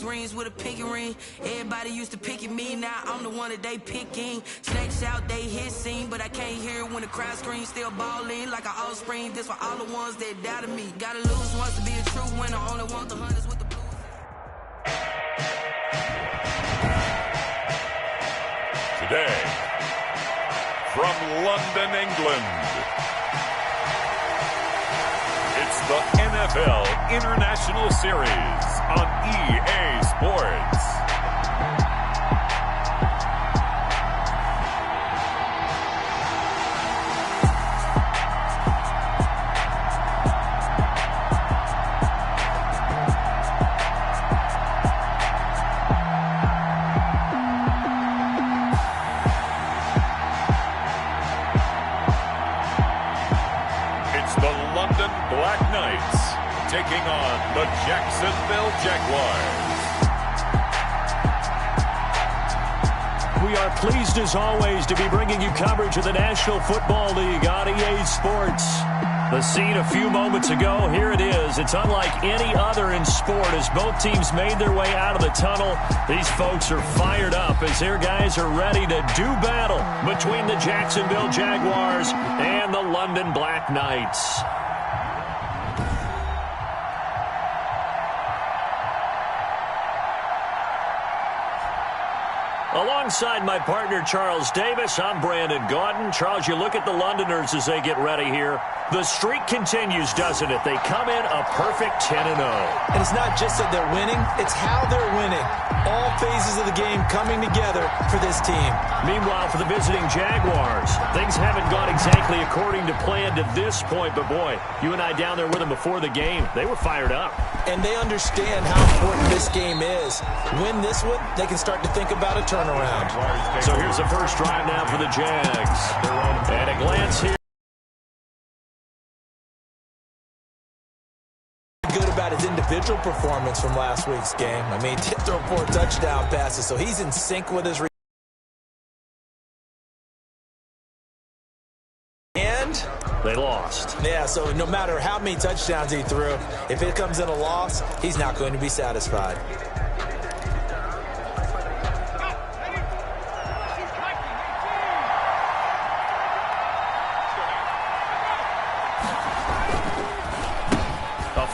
dreams with a pinky ring. Everybody used to pick at me, now I'm the one that they picking. Snakes out, they hit scene, but I can't hear it when the crowd screams. Still balling like an offspring. This for all the ones that doubted me. Gotta lose once to be a true winner. Only want the hunters with the blues. Today, from London, England, it's the NFL International Series on EA Sports. Taking on the Jacksonville Jaguars. We are pleased as always to be bringing you coverage of the National Football League on EA Sports. The scene a few moments ago, here it is. It's unlike any other in sport as both teams made their way out of the tunnel. These folks are fired up as their guys are ready to do battle between the Jacksonville Jaguars and the London Black Knights. Alongside my partner, Charles Davis, I'm Brandon Gaudin. Charles, you look at the Londoners as they get ready here. The streak continues, doesn't it? They come in a perfect 10-0. And it's not just that they're winning, it's how they're winning. All phases of the game coming together for this team. Meanwhile, for the visiting Jaguars, things haven't gone exactly according to plan to this point. But, boy, you and I down there with them before the game, they were fired up. And they understand how important this game is. Win this one, they can start to think about a turnaround. So here's the first drive now for the Jags. And a glance here. Good about his individual performance from last week's game. I mean, he did throw 4 touchdown passes, so he's in sync with his They lost. Yeah, so no matter how many touchdowns he threw, if it comes in a loss, he's not going to be satisfied.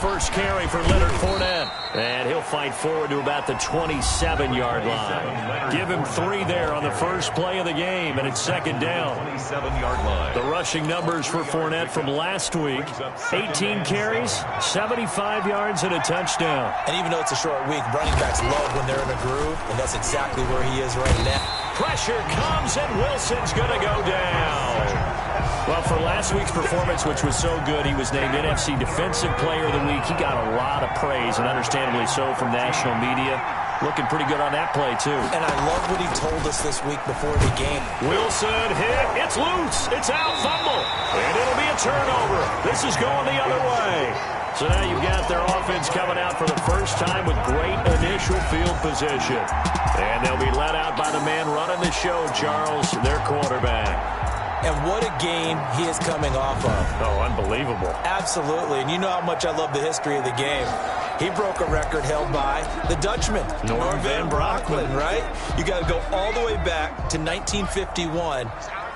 First carry for Leonard Fournette. And he'll fight forward to about the 27-yard line. Give him 3 there on the first play of the game, and it's second down. 27-yard line. The rushing numbers for Fournette from last week. 18 carries, 75 yards, and a touchdown. And even though it's a short week, running backs love when they're in a groove, and that's exactly where he is right now. Pressure comes, and Wilson's going to go down. Well, for last week's performance, which was so good, he was named NFC Defensive Player of the Week. He got a lot of praise, and understandably so, from national media. Looking pretty good on that play, too. And I love what he told us this week before the game. Wilson hit. It's loose. It's out. Fumble. And it'll be a turnover. This is going the other way. So now you've got their offense coming out for the first time with great initial field position. And they'll be let out by the man running the show, Charles, their quarterback. And what a game he is coming off of. Oh, unbelievable. Absolutely. And you know how much I love the history of the game. He broke a record held by the Dutchman, Norm van Brocklin, right? You got to go all the way back to 1951,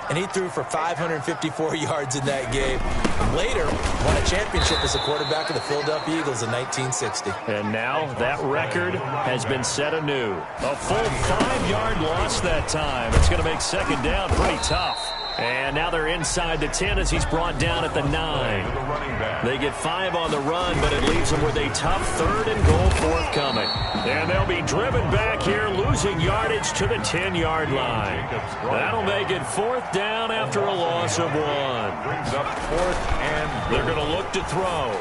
and he threw for 554 yards in that game. And later, won a championship as a quarterback of the Philadelphia Eagles in 1960. And now that record has been set anew. A full 5-yard loss that time. It's going to make second down pretty tough. And now they're inside the 10 as he's brought down at the 9. They get 5 on the run, but it leaves them with a tough 3rd and goal forthcoming. And they'll be driven back here, losing yardage to the 10-yard line. That'll make it 4th down after a loss of 1. Brings up 4th and they're going to look to throw.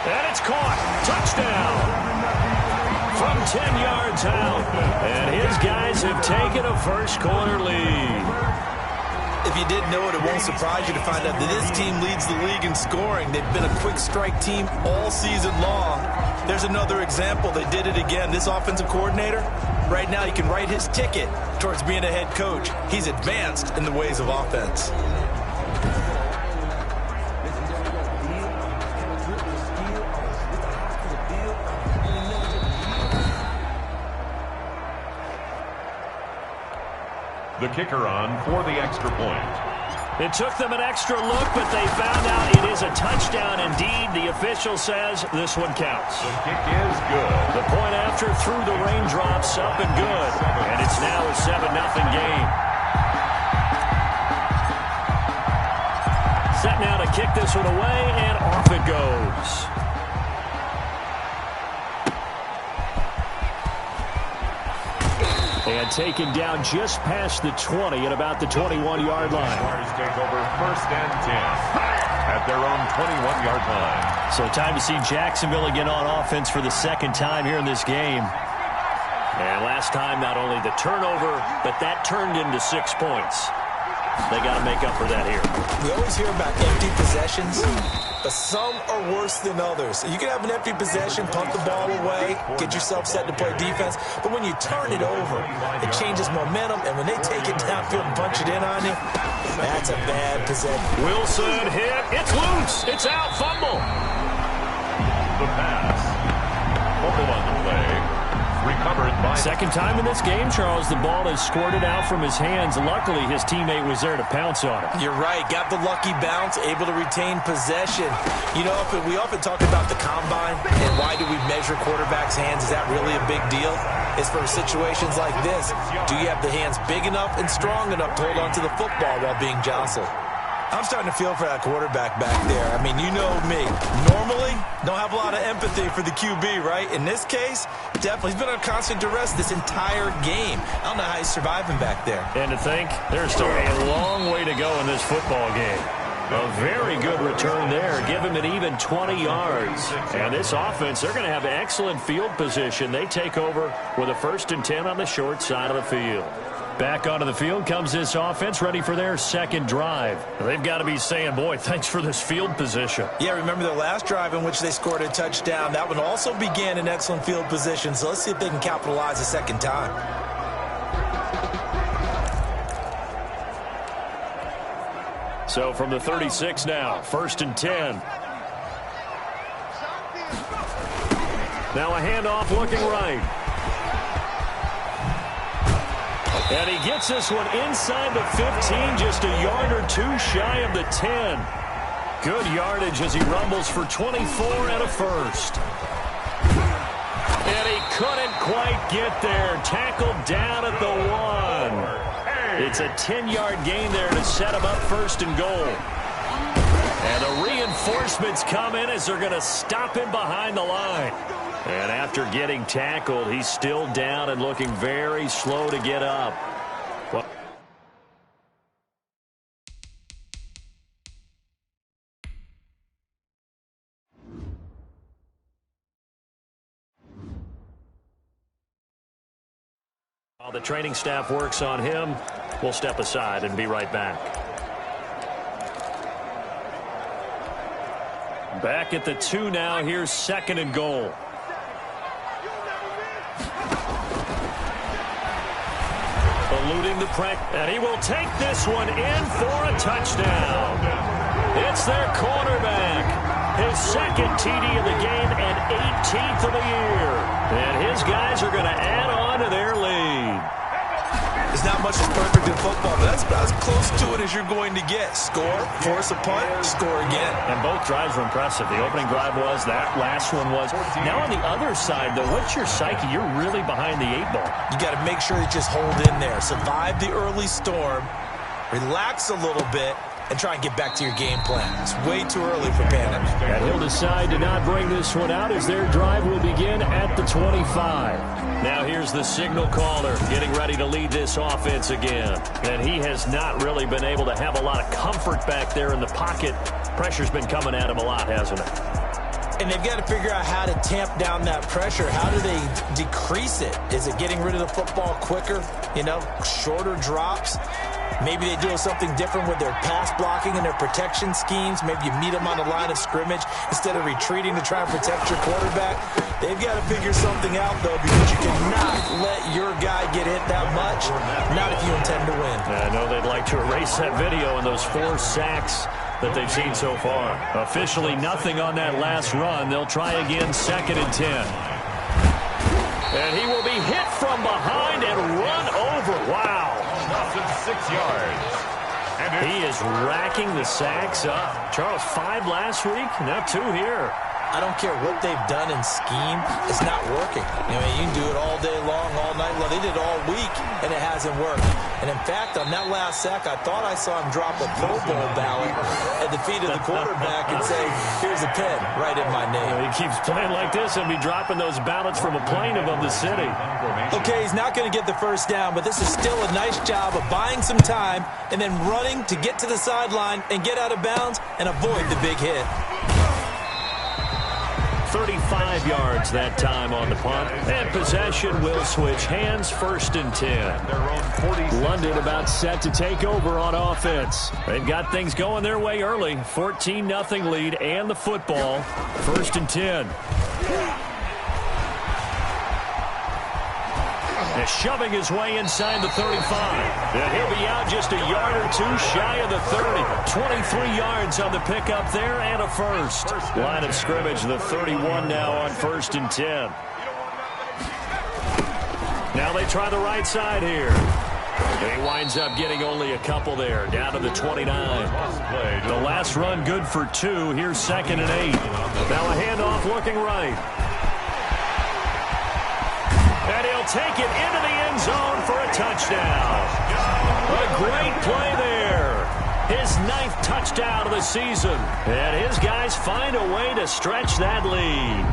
And it's caught. Touchdown. From 10 yards out. And his guys have taken a first-quarter lead. If you didn't know it, it won't surprise you to find out that this team leads the league in scoring. They've been a quick strike team all season long. There's another example. They did it again. This offensive coordinator, right now he can write his ticket towards being a head coach. He's advanced in the ways of offense. the kicker on for the extra point. It took them an extra look, but they found out it is a touchdown indeed. The official says this one counts. The kick is good. The point after through the raindrops, up and good. And it's now a 7-0 game. Set now to kick this one away, and off it goes. And taken down just past the 20 at about the 21-yard line. Jaguars take over 1st and 10 at their own 21-yard line. So time to see Jacksonville again on offense for the second time here in this game. And last time, not only the turnover, but that turned into 6 points. They got to make up for that here. We always hear about empty possessions, but some are worse than others. You can have an empty possession, punt the ball away, get yourself set to play defense, but when you turn it over, it changes momentum, and when they take it downfield and punch it in on you, that's a bad possession. Wilson hit. It's loose. It's out. Fumble. The pass. Fumble on the play. Recovered by... Second time in this game, Charles, the ball has squirted out from his hands. Luckily, his teammate was there to pounce on it. You're right. Got the lucky bounce, able to retain possession. You know, we often talk about the combine and why do we measure quarterbacks' hands. Is that really a big deal? It's for situations like this. Do you have the hands big enough and strong enough to hold on to the football while being jostled? I'm starting to feel for that quarterback back there. I mean, you know me. Normally, don't have a lot of empathy for the QB, right? In this case, definitely. He's been under constant duress this entire game. I don't know how he's surviving back there. And to think, there's still a long way to go in this football game. A very good return there. Give him an even 20 yards. And this offense, they're going to have excellent field position. They take over with a 1st and 10 on the short side of the field. Back onto the field comes this offense, ready for their second drive. They've got to be saying, boy, thanks for this field position. Yeah, remember their last drive in which they scored a touchdown. That one also began in excellent field position, so let's see if they can capitalize a second time. So from the 36 now, 1st and 10. Now a handoff looking right. And he gets this one inside the 15, just a yard or two shy of the 10. Good yardage as he rumbles for 24 and a 1st. And he couldn't quite get there. Tackled down at the 1. It's a 10-yard gain there to set him up 1st and goal. And the reinforcements come in as they're going to stop him behind the line. And after getting tackled, he's still down and looking very slow to get up. Well, while the training staff works on him, we'll step aside and be right back. Back at the 2 now. Here's 2nd and goal. Eluding the pressure, and he will take this one in for a touchdown. It's their quarterback. His 2nd TD of the game and 18th of the year. And his guys are going to add on to their lead. There's not much that's perfect in football, but that's about as close to it as you're going to get. Score, force a punt, score again. And both drives were impressive. The opening drive was, that last one was. Now on the other side, though, what's your psyche? You're really behind the 8 ball. You got to make sure you just hold in there. Survive the early storm, relax a little bit, and try and get back to your game plan. It's way too early for panic. And he'll decide to not bring this one out as their drive will begin at the 25. Now here's the signal caller getting ready to lead this offense again. And he has not really been able to have a lot of comfort back there in the pocket. Pressure's been coming at him a lot, hasn't it? And they've got to figure out how to tamp down that pressure. How do they decrease it? Is it getting rid of the football quicker? You know, shorter drops? Maybe they do something different with their pass blocking and their protection schemes. Maybe you meet them on the line of scrimmage instead of retreating to try and protect your quarterback. They've got to figure something out, though, because you cannot let your guy get hit that much, not if you intend to win. I know they'd like to erase that video and those 4 sacks that they've seen so far. Officially nothing on that last run. They'll try again, 2nd and 10. And he will be hit from behind and run over. Wow. He is racking the sacks up. Charles, 5 last week, now 2 here. I don't care what they've done in scheme. It's not working. I mean, you can do it all day long, all night long. They did it all week, and it hasn't worked. And in fact, on that last sack, I thought I saw him drop a Pro Bowl ballot at the feet of the quarterback and say, here's a pen right in my name. He keeps playing like this and be dropping those ballots from a plane above the city. Okay, he's not going to get the first down, but this is still a nice job of buying some time and then running to get to the sideline and get out of bounds and avoid the big hit. 35 yards that time on the punt. And possession will switch hands, 1st and 10. London about set to take over on offense. They've got things going their way early. 14-0 lead and the football. 1st and 10. And shoving his way inside the 35. And he'll be out just a yard or 2 shy of the 30. 23 yards on the pickup there and a first. Line of scrimmage, the 31 now on 1st and 10. Now they try the right side here. He winds up getting only a couple there, down to the 29. The last run good for 2. Here's 2nd and 8. Now a handoff looking right. And he'll take it into the end zone for a touchdown. A great play there. His 9th touchdown of the season. And his guys find a way to stretch that lead.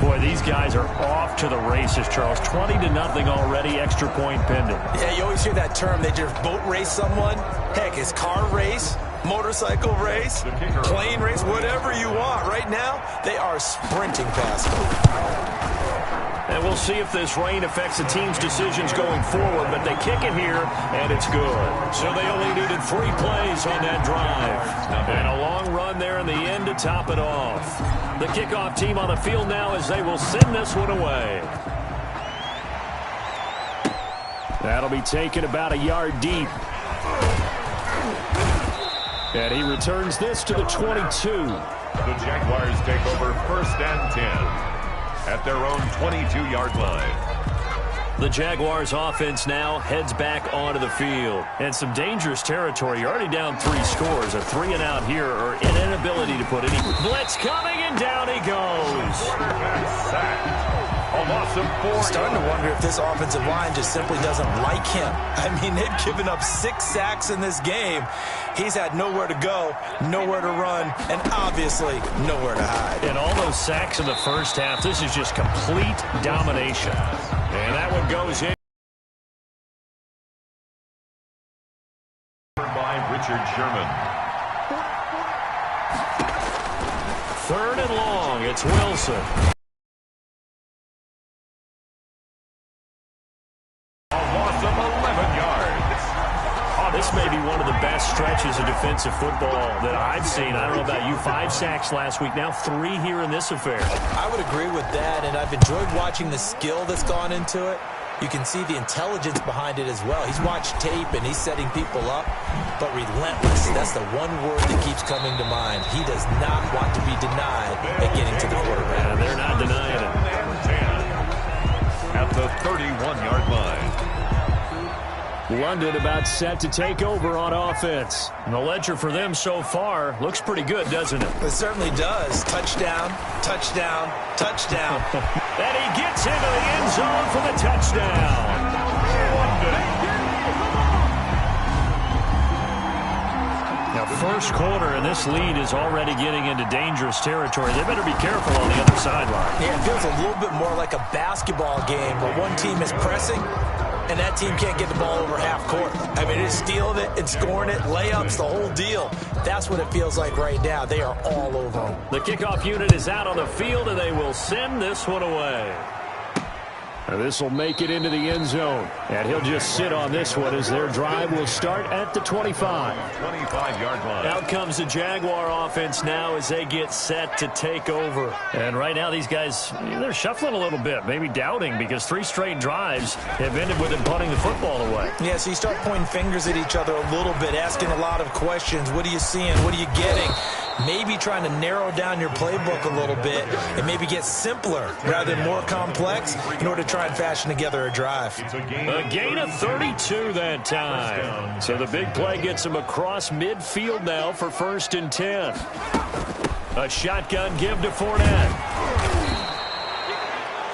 Boy, these guys are off to the races, Charles. 20-0 already, extra point pending. Yeah, you always hear that term. They just boat race someone. Heck, it's car race, motorcycle race, plane race, whatever you want. Right now, they are sprinting past them. And we'll see if this rain affects the team's decisions going forward, but they kick it here, and it's good. So they only needed 3 plays on that drive. And a long run there in the end to top it off. The kickoff team on the field now as they will send this one away. That'll be taken about a yard deep. And he returns this to the 22. The Jaguars take over 1st and 10. At their own 22-yard line. The Jaguars offense now heads back onto the field. And some dangerous territory. You're already down 3 scores. A 3 and out here, or an inability to put any blitz coming, and down he goes. A loss of 4. Starting to wonder if this offensive line just simply doesn't like him. I mean, they've given up 6 sacks in this game. He's had nowhere to go, nowhere to run, and obviously nowhere to hide. And all those sacks in the first half, this is just complete domination. And that one goes in. By Richard Sherman. 3rd and long, it's Wilson. This may be one of the best stretches of defensive football that I've seen. I don't know about you. 5 sacks last week, now 3 here in this affair. I would agree with that, and I've enjoyed watching the skill that's gone into it. You can see the intelligence behind it as well. He's watched tape, and he's setting people up, but relentless. That's the one word that keeps coming to mind. He does not want to be denied at getting to the quarterback. And they're not denying it. At the 31-yard line. London about set to take over on offense. And the ledger for them so far looks pretty good, doesn't it? It certainly does. Touchdown, touchdown, touchdown. And he gets into the end zone for the touchdown. Now, first quarter, and this lead is already getting into dangerous territory. They better be careful on the other sideline. Yeah, it feels a little bit more like a basketball game where one team is pressing and that team can't get the ball over half court. I mean, it's stealing it and scoring it, layups, the whole deal. That's what it feels like right now. They are all over them. The kickoff unit is out on the field, and they will send this one away. And this will make it into the end zone. And he'll just sit on this one as their drive will start at the 25. 25-yard line. Out comes the Jaguar offense now as they get set to take over. And right now these guys, they're shuffling a little bit, maybe doubting, because 3 straight drives have ended with them punting the football away. Yeah, so you start pointing fingers at each other a little bit, asking a lot of questions. What are you seeing? What are you getting? maybe trying to narrow down your playbook a little bit and maybe get simpler rather than more complex in order to try and fashion together a drive. A gain of 32 that time. So the big play gets him across midfield now for 1st and 10. A shotgun give to Fournette.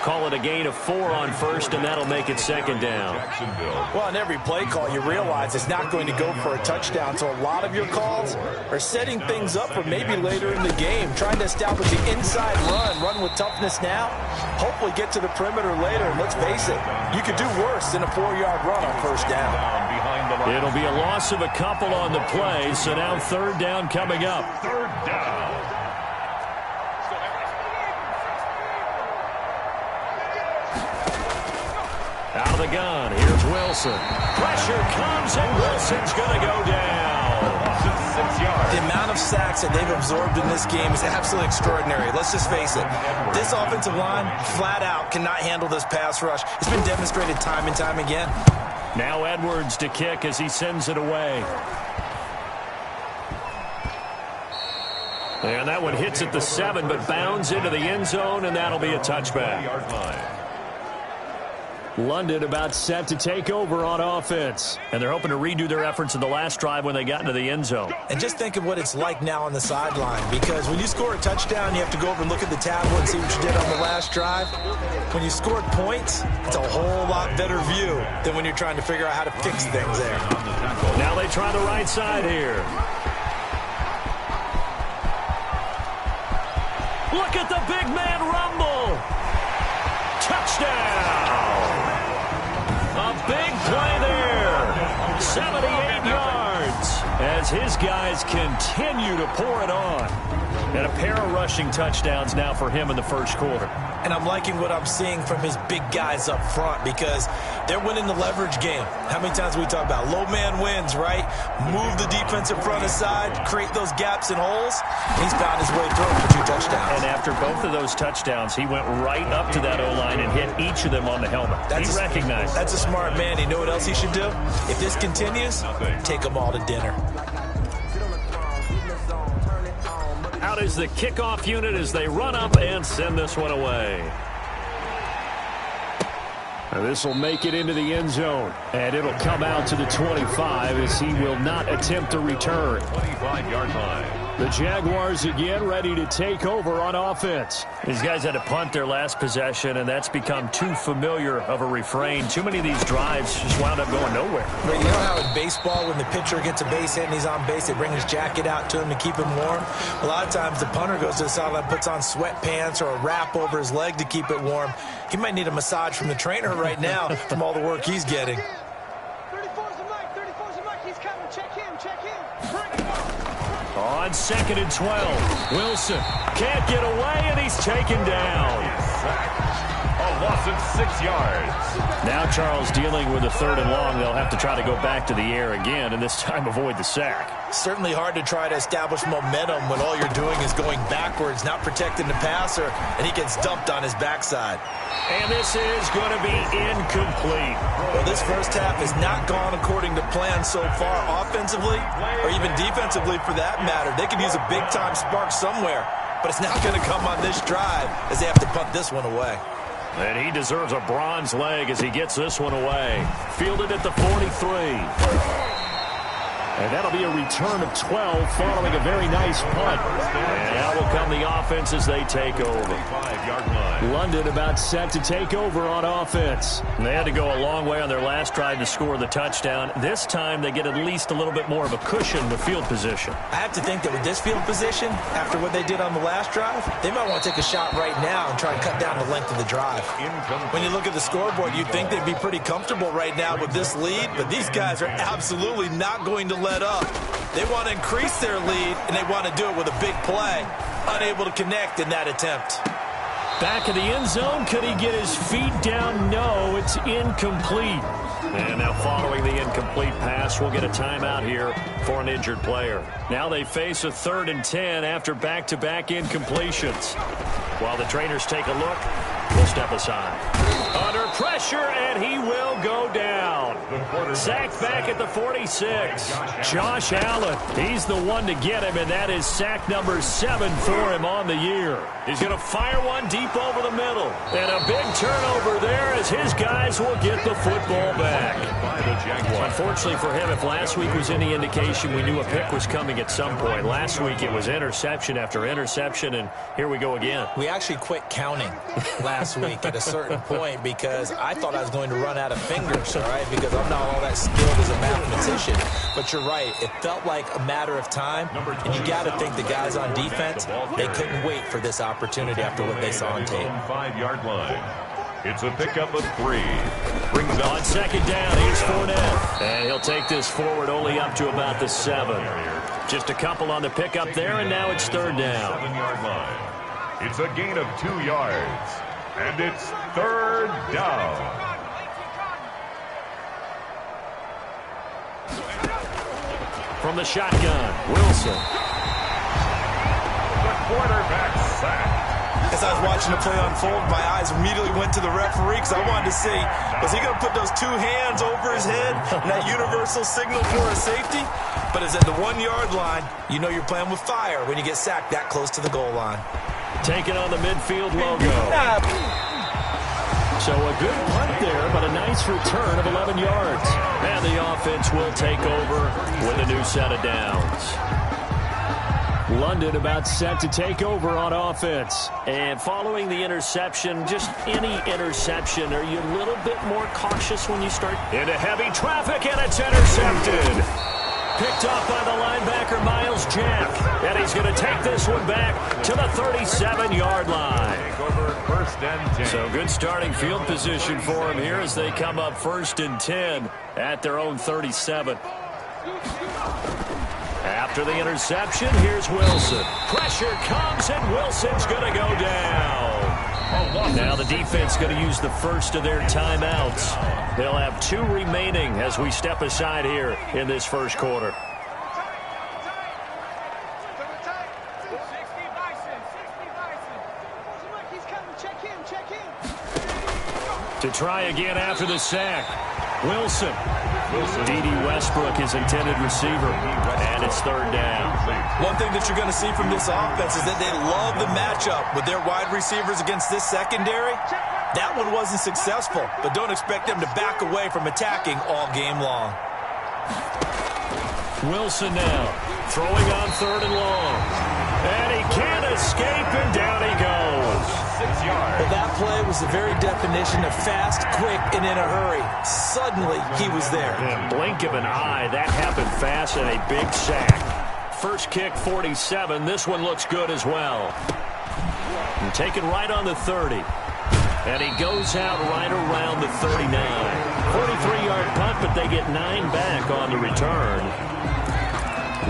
Call it a gain of 4 on 1st, and that'll make it 2nd down. Well, on every play call, you realize it's not going to go for a touchdown, so a lot of your calls are setting things up for maybe later in the game, trying to establish the inside run with toughness now, hopefully get to the perimeter later, and let's face it, you could do worse than a 4-yard run on 1st down. It'll be a loss of a couple on the play, so now 3rd down coming up. 3rd down. Out of the gun, here's Wilson. Pressure comes, and Wilson's going to go down. 6 yards. The amount of sacks that they've absorbed in this game is absolutely extraordinary. Let's just face it. This offensive line, flat out, cannot handle this pass rush. It's been demonstrated time and time again. Now Edwards to kick as he sends it away. And that one hits at the 7, but bounds into the end zone, and that'll be a touchback. London about set to take over on offense. And they're hoping to redo their efforts in the last drive when they got into the end zone. And just think of what it's like now on the sideline, because when you score a touchdown, you have to go over and look at the tablet and see what you did on the last drive. When you scored points, it's a whole lot better view than when you're trying to figure out how to fix things there. Now they try the right side here. Look at the big man rumble. Touchdown. A big play there. 78 yards as his guys continue to pour it on. And a pair of rushing touchdowns now for him in the 1st quarter. And I'm liking what I'm seeing from his big guys up front because they're winning the leverage game. How many times we talk about low man wins, right? Move the defensive front aside, create those gaps and holes. He's found his way through for 2 touchdowns. And after both of those touchdowns, he went right up to that O-line and hit each of them on the helmet. He recognized. That's a smart man. You know what else he should do? If this continues, take them all to dinner. Out is the kickoff unit as they run up and send this one away. And this will make it into the end zone. And it'll come out to the 25 as he will not attempt to return. 25-yard line. The Jaguars again ready to take over on offense. These guys had to punt their last possession, and that's become too familiar of a refrain. Too many of these drives just wound up going nowhere. But you know how in baseball, when the pitcher gets a base hit and he's on base, they bring his jacket out to him to keep him warm? A lot of times the punter goes to the sideline, puts on sweatpants or a wrap over his leg to keep it warm. He might need a massage from the trainer right now from all the work he's getting. 34's the mic, 34's the mic. He's coming. Check him, check him. On 2nd and 12, Wilson can't get away, and he's taken down. A loss of 6 yards. Now Charles dealing with a 3rd and long. They'll have to try to go back to the air again, and this time avoid the sack. Certainly hard to try to establish momentum when all you're doing is going backwards, not protecting the passer, and he gets dumped on his backside. And this is going to be incomplete. Well, this first half has not gone according to plan so far offensively, or even defensively for that matter. They could use a big-time spark somewhere, but it's not going to come on this drive as they have to punt this one away. And he deserves a bronze leg as he gets this one away. Fielded at the 43. And that'll be a return of 12 following a very nice punt. And now will come the offense as they take over. 5-yard line. London about set to take over on offense. And they had to go a long way on their last drive to score the touchdown. This time they get at least a little bit more of a cushion with field position. I have to think that with this field position, after what they did on the last drive, they might want to take a shot right now and try and cut down the length of the drive. When you look at the scoreboard, you'd think they'd be pretty comfortable right now with this lead, but these guys are absolutely not going to let up. They want to increase their lead, and they want to do it with a big play. Unable to connect in that attempt. Back in the end zone, could he get his feet down? No, it's incomplete. And now following the incomplete pass, we'll get a timeout here for an injured player. Now they face a 3rd and 10 after back-to-back incompletions. While the trainers take a look, we'll step aside. Under pressure, and he will go down. Sacked back at the 46. Josh Allen, he's the one to get him, and that is sack number 7 for him on the year. He's going to fire one deep over the middle. And a big turnover there as his guys will get the football back. Unfortunately for him, if last week was any indication, we knew a pick was coming at some point. Last week it was interception after interception, and here we go again. We actually quit counting last week at a certain point because I thought I was going to run out of fingers, all right, because I'm not all that skilled as a mathematician. But you're right. It felt like a matter of time, and you got to think the guys on defense, they couldn't wait for this opportunity after what they saw on tape. 5-yard line. It's a pickup of 3. Brings up on second down, here's Fournette. And he'll take this forward only up to about the 7. Just a couple on the pickup there, and now it's third down. 7-yard line. It's a gain of 2 yards. And it's third down. From the shotgun, Wilson. The quarterback sacked. As I was watching the play unfold, my eyes immediately went to the referee because I wanted to see, was he going to put those 2 hands over his head and that universal signal for a safety? But it's at the 1-yard line. You know you're playing with fire when you get sacked that close to the goal line. Taking on the midfield logo. So a good punt there, but a nice return of 11 yards. And the offense will take over with a new set of downs. London about set to take over on offense. And following the interception, just any interception, are you a little bit more cautious when you start into heavy traffic, and it's intercepted. Picked off by the linebacker, Miles Jack. And he's going to take this one back to the 37-yard line. Over first and 10. So good starting field position for him here as they come up 1st and 10 at their own 37. After the interception, here's Wilson. Pressure comes, and Wilson's going to go down. Now the defense going to use the first of their timeouts. They'll have 2 remaining as we step aside here in this first quarter. To try again after the sack, Wilson. D.D. Westbrook, his intended receiver, and it's third down. One thing that you're going to see from this offense is that they love the matchup with their wide receivers against this secondary. That one wasn't successful, but don't expect them to back away from attacking all game long. Wilson now, throwing on 3rd and long. And he can't escape, and down he goes. 6 yards. Well, that play was the very definition of fast, quick, and in a hurry. Suddenly, he was there. In a blink of an eye, that happened fast, and a big sack. First kick, 47. This one looks good as well. And taken right on the 30. And he goes out right around the 39. 43-yard punt, but they get 9 back on the return.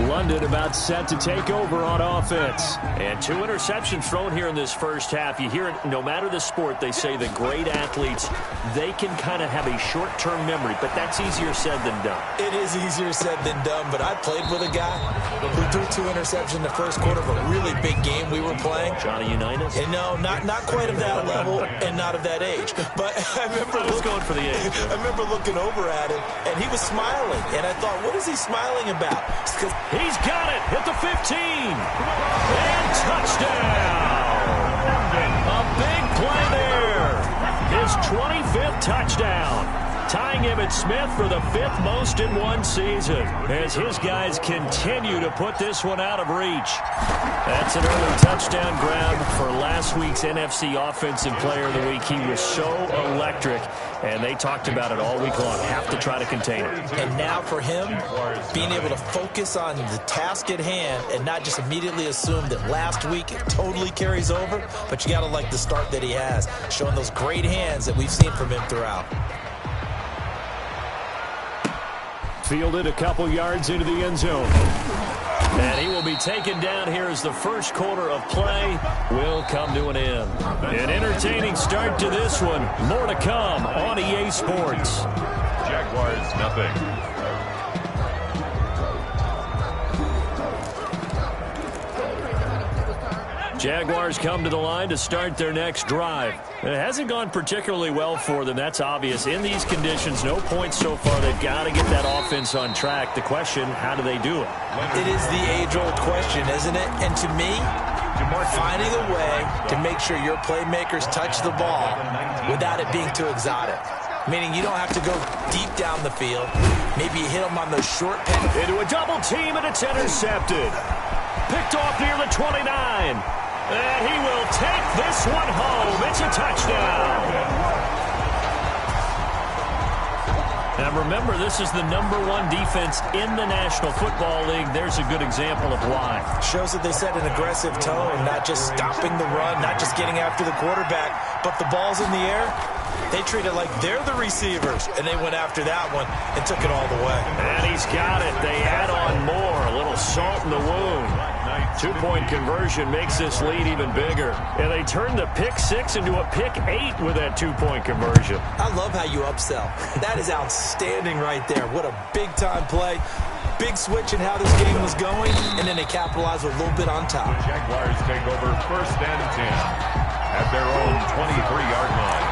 London about set to take over on offense. And 2 interceptions thrown here in this first half. You hear it, no matter the sport, they say the great athletes, they can kind of have a short-term memory, but that's easier said than done. It is easier said than done, but I played with a guy who threw 2 interceptions in the first quarter of a really big game we were playing. Johnny Unitas? And no, not quite of that level and not of that age. But I remember going for the age. I remember looking over at him, and he was smiling. And I thought, what is he smiling about? He's got it at the 15. And touchdown. A big play there. His 25th touchdown. Tying Emmitt Smith for the 5th most in one season. As his guys continue to put this one out of reach. That's an early touchdown grab for last week's NFC Offensive Player of the Week. He was so electric, and they talked about it all week long. Have to try to contain it. And now for him, being able to focus on the task at hand and not just immediately assume that last week it totally carries over, but you got to like the start that he has, showing those great hands that we've seen from him throughout. Fielded a couple yards into the end zone. And he will be taken down here as the first quarter of play will come to an end. An entertaining start to this one. More to come on EA Sports. Jaguars, nothing. Jaguars come to the line to start their next drive. It hasn't gone particularly well for them. That's obvious. In these conditions, no points so far. They've got to get that offense on track. The question, how do they do it? It is the age-old question, isn't it? And to me, finding a way to make sure your playmakers touch the ball without it being too exotic. Meaning you don't have to go deep down the field. Maybe you hit them on those short passes. Into a double team, and it's intercepted. Picked off near the 29. And he will take this one home. It's a touchdown. Now remember, this is the #1 defense in the National Football League. There's a good example of why. Shows that they set an aggressive tone, not just stopping the run, not just getting after the quarterback, but the ball's in the air. They treat it like they're the receivers, and they went after that one and took it all the way. And he's got it. They add on more. A little salt in the wound. 2-point conversion makes this lead even bigger. And they turn the pick 6 into a pick 8 with that 2-point conversion. I love how you upsell. That is outstanding right there. What a big-time play. Big switch in how this game was going, and then they capitalize with a little bit on top. The Jaguars take over 1st and 10 at their own 23-yard line.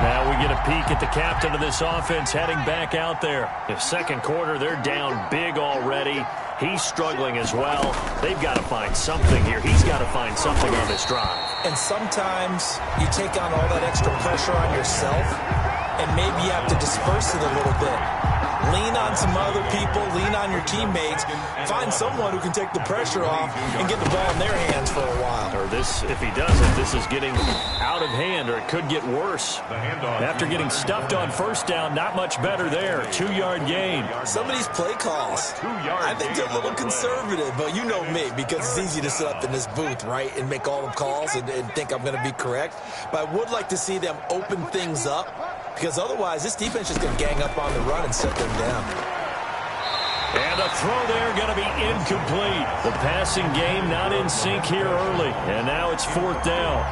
Now we get a peek at the captain of this offense heading back out there. The second quarter, they're down big already. He's struggling as well. They've got to find something here. He's got to find something on this drive. And sometimes you take on all that extra pressure on yourself, and maybe you have to disperse it a little bit. Lean on some other people, lean on your teammates, find someone who can take the pressure off and get the ball in their hands for a while. Or this, if he doesn't, this is getting out of hand, or it could get worse. After getting stuffed on 1st down, not much better there. 2-yard gain. Some of these play calls, I think they're a little conservative, but you know me, because it's easy to sit up in this booth, right, and make all the calls and think I'm going to be correct. But I would like to see them open things up, because otherwise this defense is going to gang up on the run and set them down. And the throw there going to be incomplete. The passing game not in sync here early. And now it's 4th down.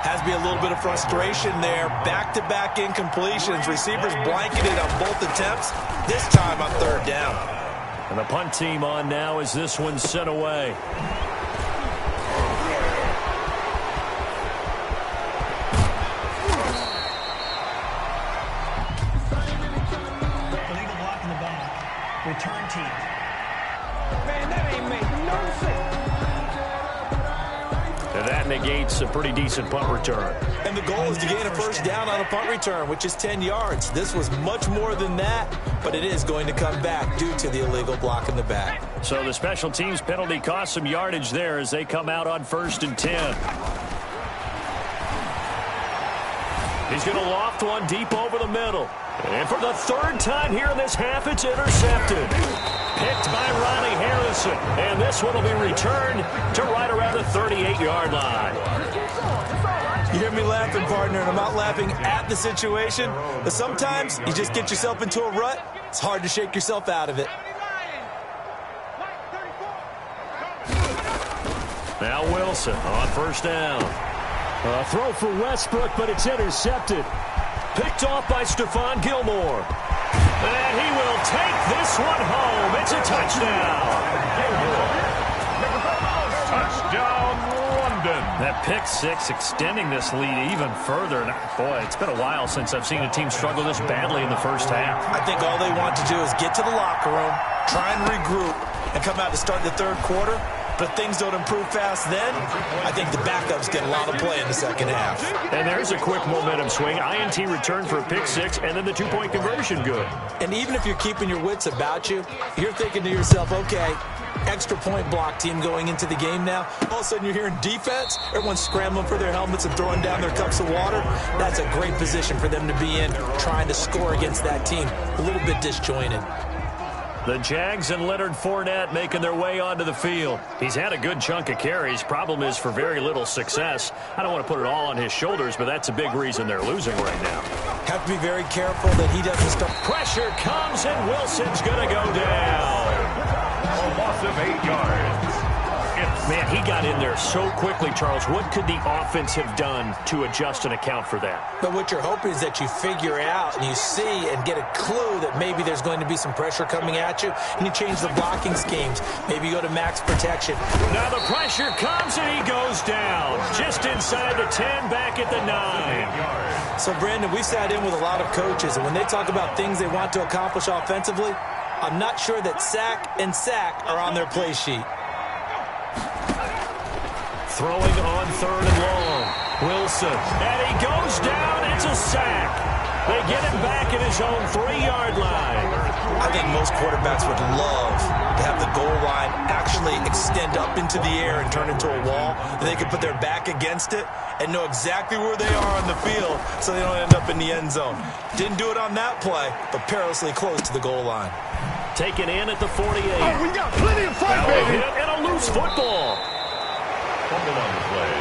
Has to be a little bit of frustration there. Back-to-back incompletions. Receivers blanketed on both attempts. This time on 3rd down. And the punt team on now as this one's sent away. Return team. Man, that ain't make no sense. And that negates a pretty decent punt return. And the goal is to gain a 1st down on a punt return, which is 10 yards. This was much more than that, but it is going to come back due to the illegal block in the back. So the special teams penalty cost some yardage there as they come out on 1st and 10. He's going to loft one deep over the middle. And for the 3rd time here in this half, it's intercepted. Picked by Ronnie Harrison. And this one will be returned to right around the 38-yard line. You hear me laughing, partner, and I'm not laughing at the situation. But sometimes you just get yourself into a rut. It's hard to shake yourself out of it. Now Wilson on 1st down. A throw for Westbrook, but it's intercepted. Picked off by Stephon Gilmore. And he will take this one home. It's a touchdown. Touchdown, London. That pick 6 extending this lead even further. And boy, it's been a while since I've seen a team struggle this badly in the 1st half. I think all they want to do is get to the locker room, try and regroup, and come out to start the 3rd quarter. But if things don't improve fast then, I think the backups get a lot of play in the 2nd half. And there's a quick momentum swing. INT return for a pick 6, and then the 2-point conversion good. And even if you're keeping your wits about you, you're thinking to yourself, okay, extra point block team going into the game now. All of a sudden you're hearing defense. Everyone's scrambling for their helmets and throwing down their cups of water. That's a great position for them to be in, trying to score against that team. A little bit disjointed. The Jags and Leonard Fournette making their way onto the field. He's had a good chunk of carries. Problem is for very little success. I don't want to put it all on his shoulders, but that's a big reason they're losing right now. Have to be very careful that he doesn't start. Pressure comes, and Wilson's going to go down. A loss of 8 yards. It's Man, he got in there so quickly, Charles. What could the offense have done to adjust and account for that? But what you're hoping is that you figure out and you see and get a clue that maybe there's going to be some pressure coming at you, and you change the blocking schemes. Maybe you go to max protection. Now the pressure comes, and he goes down. Just inside the 10, back at the 9. So, Brandon, we sat in with a lot of coaches, and when they talk about things they want to accomplish offensively, I'm not sure that sack and sack are on their play sheet. Throwing on 3rd and long. Wilson. And he goes down. It's a sack. They get him back at his own 3-yard line. I think most quarterbacks would love to have the goal line actually extend up into the air and turn into a wall. And they could put their back against it and know exactly where they are on the field so they don't end up in the end zone. Didn't do it on that play, but perilously close to the goal line. Taken in at the 48. Oh, we got plenty of fight, baby. And a loose football. Fumble on the play.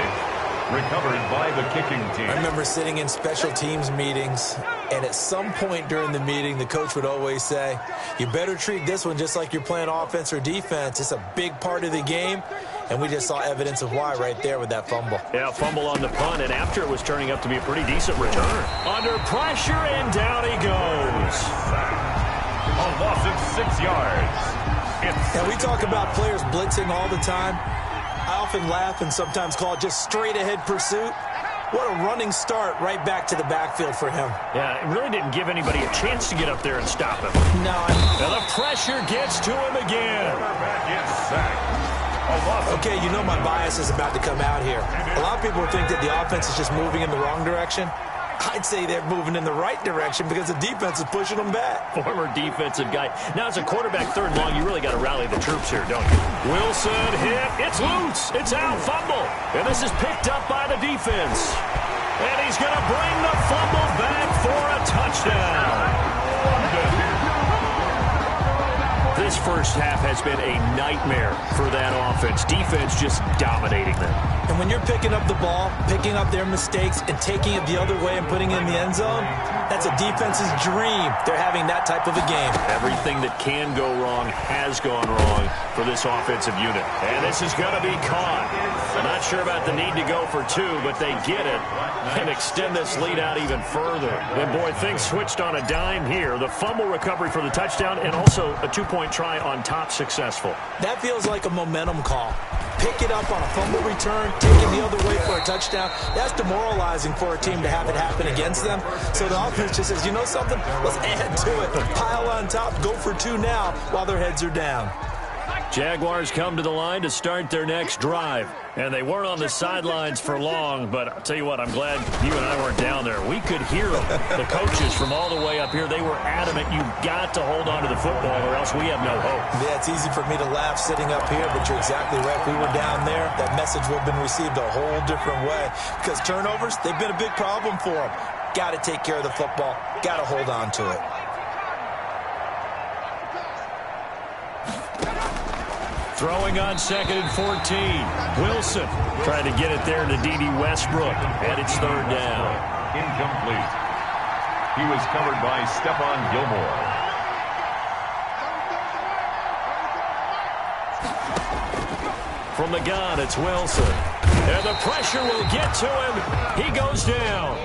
Recovered by the kicking team. I remember sitting in special teams meetings, and at some point during the meeting, the coach would always say, you better treat this one just like you're playing offense or defense. It's a big part of the game, and we just saw evidence of why right there with that fumble. Yeah, fumble on the punt, and after it was turning up to be a pretty decent return. Under pressure, and down he goes. A loss of 6 yards. And we talk about players blitzing all the time. I often laugh and sometimes call it just straight-ahead pursuit. What a running start right back to the backfield for him. Yeah, it really didn't give anybody a chance to get up there and stop him. No. And the pressure gets to him again. Okay, you know my bias is about to come out here. A lot of people think that the offense is just moving in the wrong direction. I'd say they're moving in the right direction because the defense is pushing them back. Former defensive guy. Now, as a quarterback 3rd and long, you really got to rally the troops here, don't you? Wilson hit. It's loose. It's out. Fumble. And this is picked up by the defense. And he's going to bring the fumble back for a touchdown. This first half has been a nightmare for that offense. Defense just dominating them. And when you're picking up the ball, picking up their mistakes, and taking it the other way and putting it in the end zone, that's a defense's dream. They're having that type of a game. Everything that can go wrong has gone wrong for this offensive unit. And this is going to be caught. I'm not sure about the need to go for 2, but they get it and extend this lead out even further. And, boy, things switched on a dime here. The fumble recovery for the touchdown and also a 2-point try on top successful. That feels like a momentum call. Pick it up on a fumble return, take it the other way for a touchdown. That's demoralizing for a team to have it happen against them. So the offense just says, you know something? Let's add to it. Pile on top, go for 2 now while their heads are down. Jaguars come to the line to start their next drive. And they weren't on the sidelines for long, but I'll tell you what, I'm glad you and I weren't down there. We could hear them. The coaches from all the way up here, they were adamant, you've got to hold on to the football or else we have no hope. Yeah, it's easy for me to laugh sitting up here, but you're exactly right. If we were down there, that message would have been received a whole different way. Because turnovers, they've been a big problem for them. Got to take care of the football. Got to hold on to it. Throwing on 2nd and 14. Wilson trying to get it there to D.D. Westbrook. And it's 3rd down. Incomplete. He was covered by Stephon Gilmore. From the gun, it's Wilson. And the pressure will get to him. He goes down.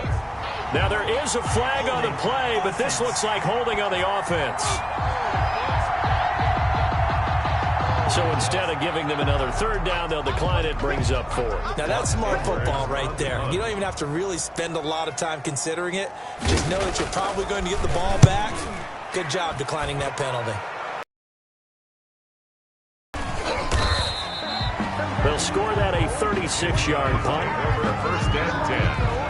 Now there is a flag on the play, but this looks like holding on the offense. So instead of giving them another 3rd down, they'll decline it, brings up 4th. Now that's smart football right there. You don't even have to really spend a lot of time considering it. Just know that you're probably going to get the ball back. Good job declining that penalty. They'll score that a 36-yard punt. Over 1st and 10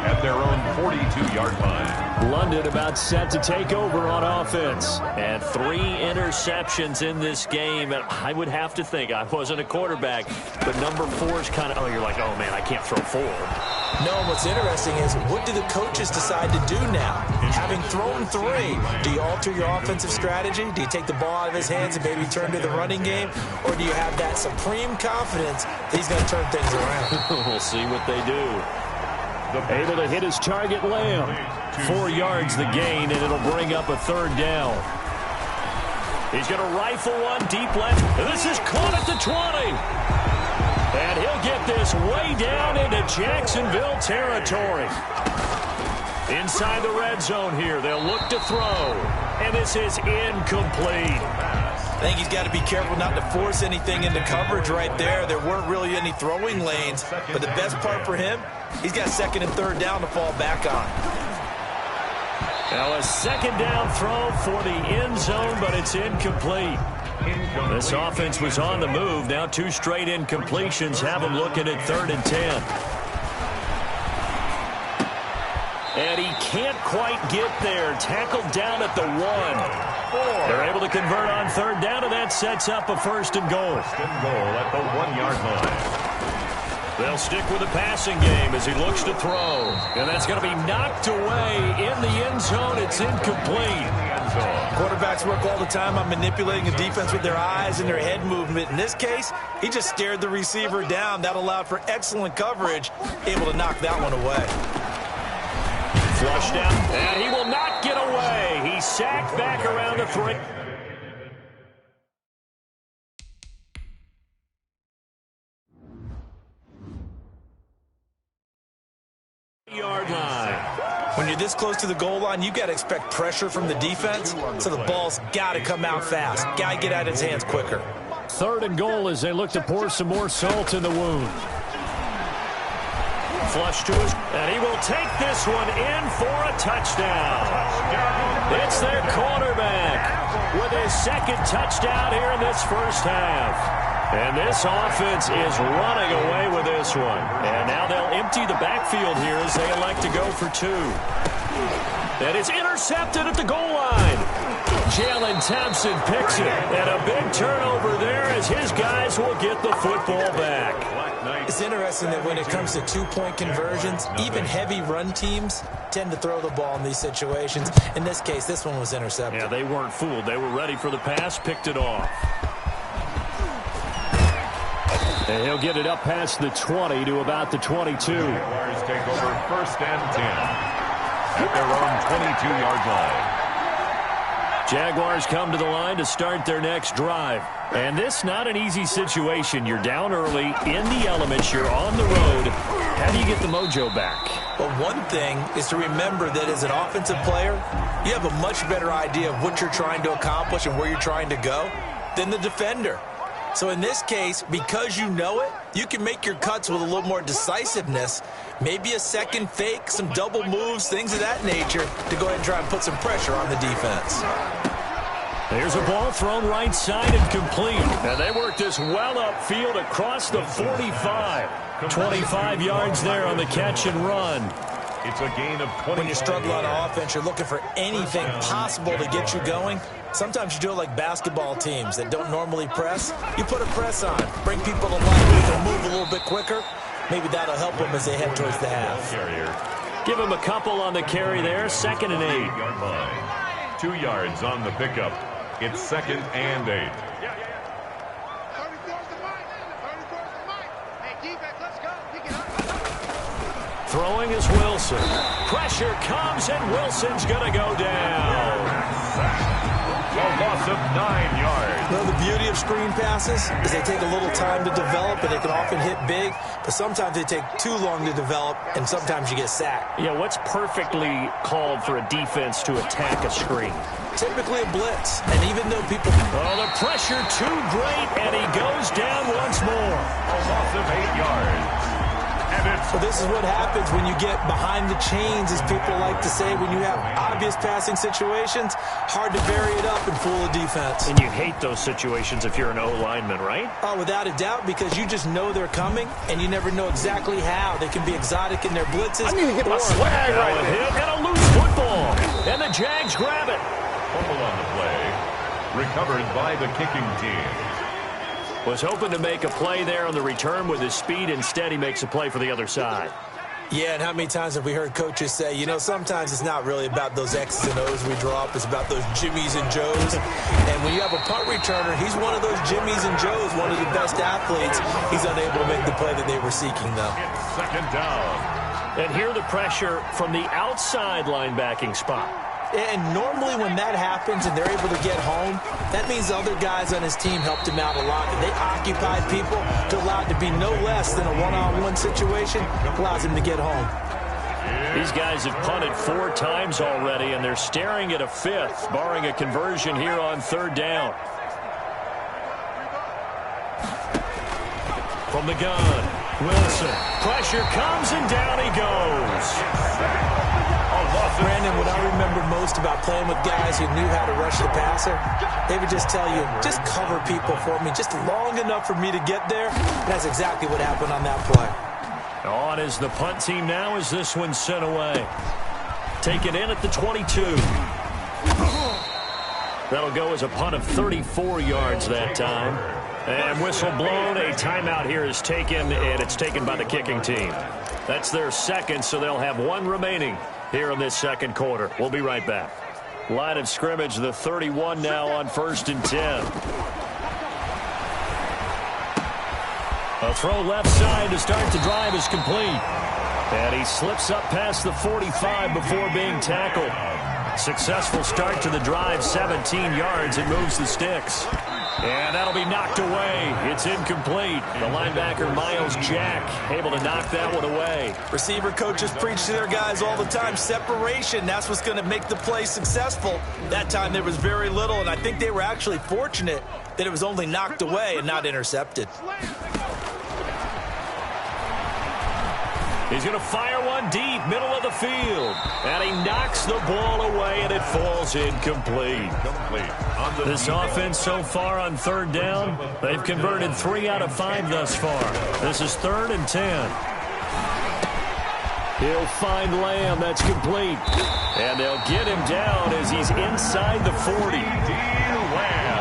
at their own 42-yard line. London about set to take over on offense. And 3 interceptions in this game. And I would have to think, I wasn't a quarterback, but number 4 is kind of, oh, you're like, oh, man, I can't throw 4. No, what's interesting is what do the coaches decide to do now? Having thrown 3, do you alter your offensive strategy? Do you take the ball out of his hands and maybe turn to the running game? Or do you have that supreme confidence that he's going to turn things around? We'll see what they do. Able to hit his target, Lamb. 4 yards the gain, and it'll bring up a 3rd down. He's going to rifle one deep left. And this is caught at the 20. And he'll get this way down into Jacksonville territory. Inside the red zone here, they'll look to throw. And this is incomplete. I think he's got to be careful not to force anything into coverage right there. There weren't really any throwing lanes. But the best part for him, he's got second and third down to fall back on. Now a second down throw for the end zone, but it's incomplete. This offense was on the move. Now 2 straight incompletions have them looking at 3rd and 10. And he can't quite get there. Tackled down at the 1. They're able to convert on 3rd down, and that sets up a 1st and goal. 1st and goal at the 1-yard line. They'll stick with the passing game as he looks to throw. And that's going to be knocked away in the end zone. It's incomplete. Quarterbacks work all the time on manipulating the defense with their eyes and their head movement. In this case, he just stared the receiver down. That allowed for excellent coverage, able to knock that one away. Flushed down, and he will not get away. He's sacked back around the 3. Yard line. When you're this close to the goal line, you got to expect pressure from the defense, so the ball's got to come out fast. Got to get out of his hands quicker. 3rd and goal as they look to pour some more salt in the wound. Flush to his, and he will take this one in for a touchdown. It's their quarterback with his 2nd touchdown here in this first half. And this offense is running away with this one. And now they'll empty the backfield here as they elect to go for 2. And it's intercepted at the goal line. Jalen Thompson picks it. And a big turnover there as his guys will get the football back. It's interesting that when it comes to 2-point conversions, even heavy run teams tend to throw the ball in these situations. In this case, this one was intercepted. Yeah, they weren't fooled. They were ready for the pass, picked it off. And he'll get it up past the 20 to about the 22. Jaguars take over 1st and 10 at their own 22-yard line. Jaguars come to the line to start their next drive. And this not an easy situation. You're down early, in the elements, you're on the road. How do you get the mojo back? Well, one thing is to remember that as an offensive player, you have a much better idea of what you're trying to accomplish and where you're trying to go than the defender. So in this case, because you know it, you can make your cuts with a little more decisiveness, maybe a second fake, some double moves, things of that nature, to go ahead and try and put some pressure on the defense. There's a ball thrown right side and complete. And they work this well upfield across the 45. 25 yards there on the catch and run. It's a gain of 20. When you struggle on offense, you're looking for anything possible to get you going. Sometimes you do it like basketball teams that don't normally press. You put a press on, bring people to life, make them move a little bit quicker. Maybe that'll help them as they head towards the half. Give him a couple on the carry there, 2nd and 8. 8-yard line. 2 yards on the pickup. It's 2nd and 8. Throwing is Wilson. Pressure comes, and Wilson's going to go down. A loss of 9 yards. You know, the beauty of screen passes is they take a little time to develop, and they can often hit big, but sometimes they take too long to develop, and sometimes you get sacked. Yeah, what's perfectly called for a defense to attack a screen? Typically a blitz, and even though people... Oh, the pressure too great, and he goes down once more. A loss of 8 yards. So this is what happens when you get behind the chains, as people like to say. When you have obvious passing situations, hard to vary it up and fool a defense. And you hate those situations if you're an O-lineman, right? Oh, without a doubt, because you just know they're coming, and you never know exactly how. They can be exotic in their blitzes. I need to get my swag right there. And a loose football. And the Jags grab it. Fumble on the play. Recovered by the kicking team. Was hoping to make a play there on the return with his speed. Instead, he makes a play for the other side. Yeah, and how many times have we heard coaches say, you know, sometimes it's not really about those X's and O's we drop. It's about those Jimmies and Joes. And when you have a punt returner, he's one of those Jimmies and Joes, one of the best athletes. He's unable to make the play that they were seeking, though. It's 2nd down. And here the pressure from the outside linebacking spot. And normally when that happens and they're able to get home, that means the other guys on his team helped him out a lot. They occupied people to allow it to be no less than a one-on-one situation. Allows him to get home. These guys have punted 4 times already, and they're staring at a 5th, barring a conversion here on 3rd down. From the gun, Wilson. Pressure comes, and down he goes. Brandon, what I remember most about playing with guys who knew how to rush the passer, they would just tell you, just cover people for me, just long enough for me to get there. And that's exactly what happened on that play. On is the punt team now as this one's sent away. Taken in at the 22. That'll go as a punt of 34 yards that time. And whistle blown. A timeout here is taken, and it's taken by the kicking team. That's their second, so they'll have 1 remaining here in this 2nd quarter. We'll be right back. Line of scrimmage, the 31 now on 1st and 10. A throw left side to start the drive is complete. And he slips up past the 45 before being tackled. Successful start to the drive, 17 yards, and moves the sticks. And that'll be knocked away. It's incomplete. The linebacker, Miles Jack, able to knock that one away. Receiver coaches preach to their guys all the time. Separation, that's what's going to make the play successful. That time there was very little, and I think they were actually fortunate that it was only knocked away and not intercepted. He's going to fire one deep, middle of the field. And he knocks the ball away, and it falls incomplete. This offense so far on 3rd down, they've converted 3 out of 5 thus far. This is 3rd and 10. He'll find Lamb. That's complete. And they'll get him down as he's inside the 40.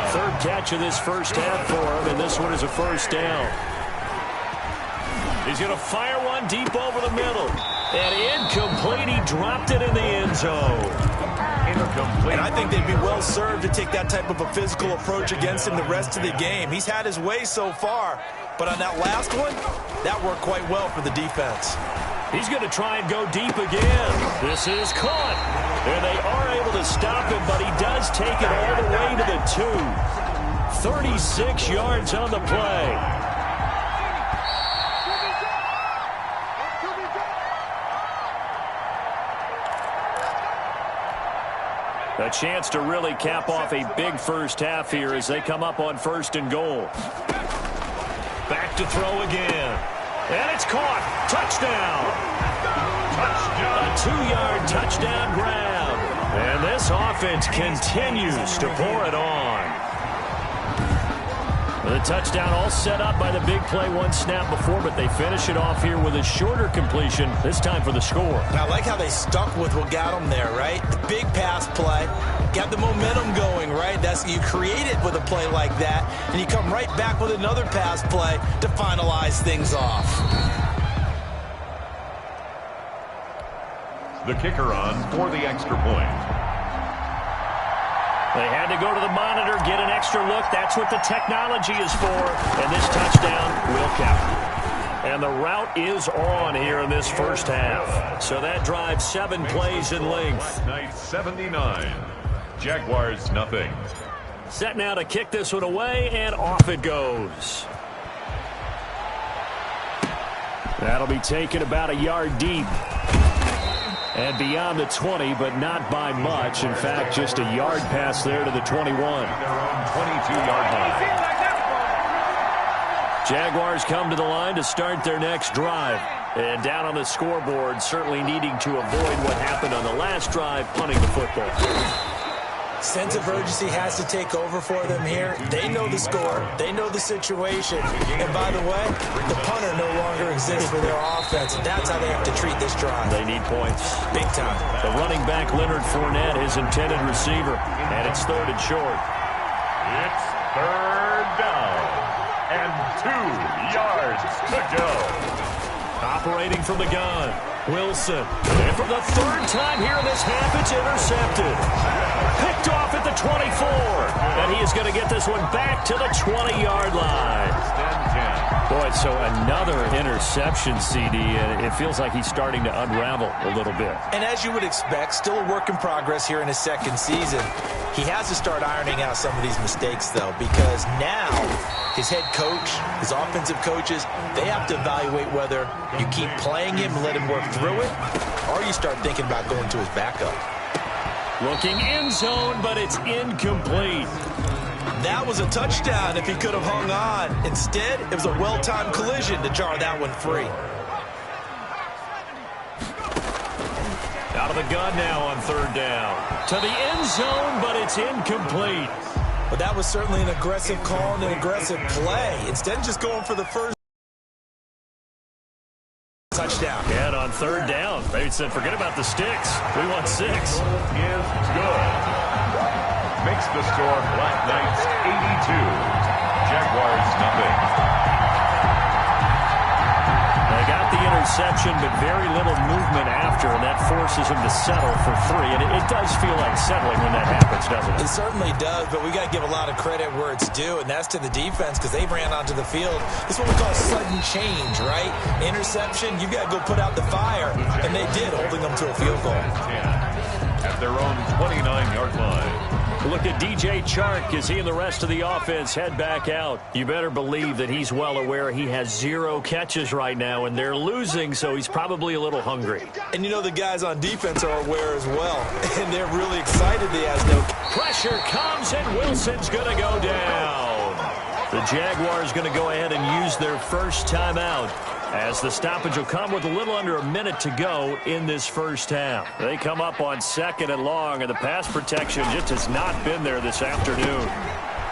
3rd catch of this first half for him, and this one is a 1st down. He's going to fire one deep over the middle. And incomplete. He dropped it in the end zone. And I think they'd be well served to take that type of a physical approach against him the rest of the game. He's had his way so far, but on that last one, that worked quite well for the defense. He's going to try and go deep again. This is caught. And they are able to stop him, but he does take it all the way to the 2. 36 yards on the play. A chance to really cap off a big first half here as they come up on 1st and goal. Back to throw again. And it's caught. Touchdown. A 2-yard touchdown grab. And this offense continues to pour it on. The touchdown all set up by the big play 1 snap before, but they finish it off here with a shorter completion, this time for the score. I like how they stuck with what got them there, right? The big pass play, got the momentum going, right? That's you create it with a play like that, and you come right back with another pass play to finalize things off. The kicker on for the extra point. They had to go to the monitor, get an extra look. That's what the technology is for. And this touchdown will count. And the route is on here in this first half. So that drives 7 plays in length. Last night, 79. Jaguars, nothing. Set now to kick this one away, and off it goes. That'll be taken about a yard deep. And beyond the 20, but not by much. In fact, just a yard pass there to the 21. Their own 22-yard line. Jaguars come to the line to start their next drive. And down on the scoreboard, certainly needing to avoid what happened on the last drive, punting the football. Sense of urgency has to take over for them here. They know the score. They know the situation. And by the way, the punter no longer exists for their offense. And that's how they have to treat this drive. They need points. Big time. The running back, Leonard Fournette, his intended receiver. And it's 3rd and short. It's 3rd down. And 2 yards to go. Operating from the gun, Wilson. And for the 3rd time here in this half, it's intercepted. Picked off at the 24. And he is going to get this one back to the 20-yard line. Boy, so another interception, CD, and it feels like he's starting to unravel a little bit. And as you would expect, still a work in progress here in his second season. He has to start ironing out some of these mistakes, though, because now his head coach, his offensive coaches, they have to evaluate whether you keep playing him and let him work through it, or you start thinking about going to his backup. Looking end zone, but it's incomplete. That was a touchdown if he could have hung on. Instead, it was a well-timed collision to jar that one free. Out of the gun now on third down. To the end zone, but it's incomplete. But that was certainly an aggressive call and an aggressive play. Instead of just going for the first touchdown. And on third down, they said, forget about the sticks. We want 6. Is good. Makes the score Black Knights 82, Jaguars nothing. They got the interception, but very little movement after, and that forces them to settle for 3. And it does feel like settling when that happens, doesn't it? It certainly does, but we got to give a lot of credit where it's due, and that's to the defense because they ran onto the field. This is what we call sudden change, right? Interception, you got to go put out the fire, and they did, holding them to a field goal. At their own 29-yard line. Look at DJ Chark as he and the rest of the offense head back out. You better believe that he's well aware he has 0 catches right now, and they're losing, so he's probably a little hungry. And you know the guys on defense are aware as well, and they're really excited he has no... Pressure comes, and Wilson's going to go down. The Jaguars going to go ahead and use their first timeout, as the stoppage will come with a little under a minute to go in this first half. They come up on 2nd and long, and the pass protection just has not been there this afternoon.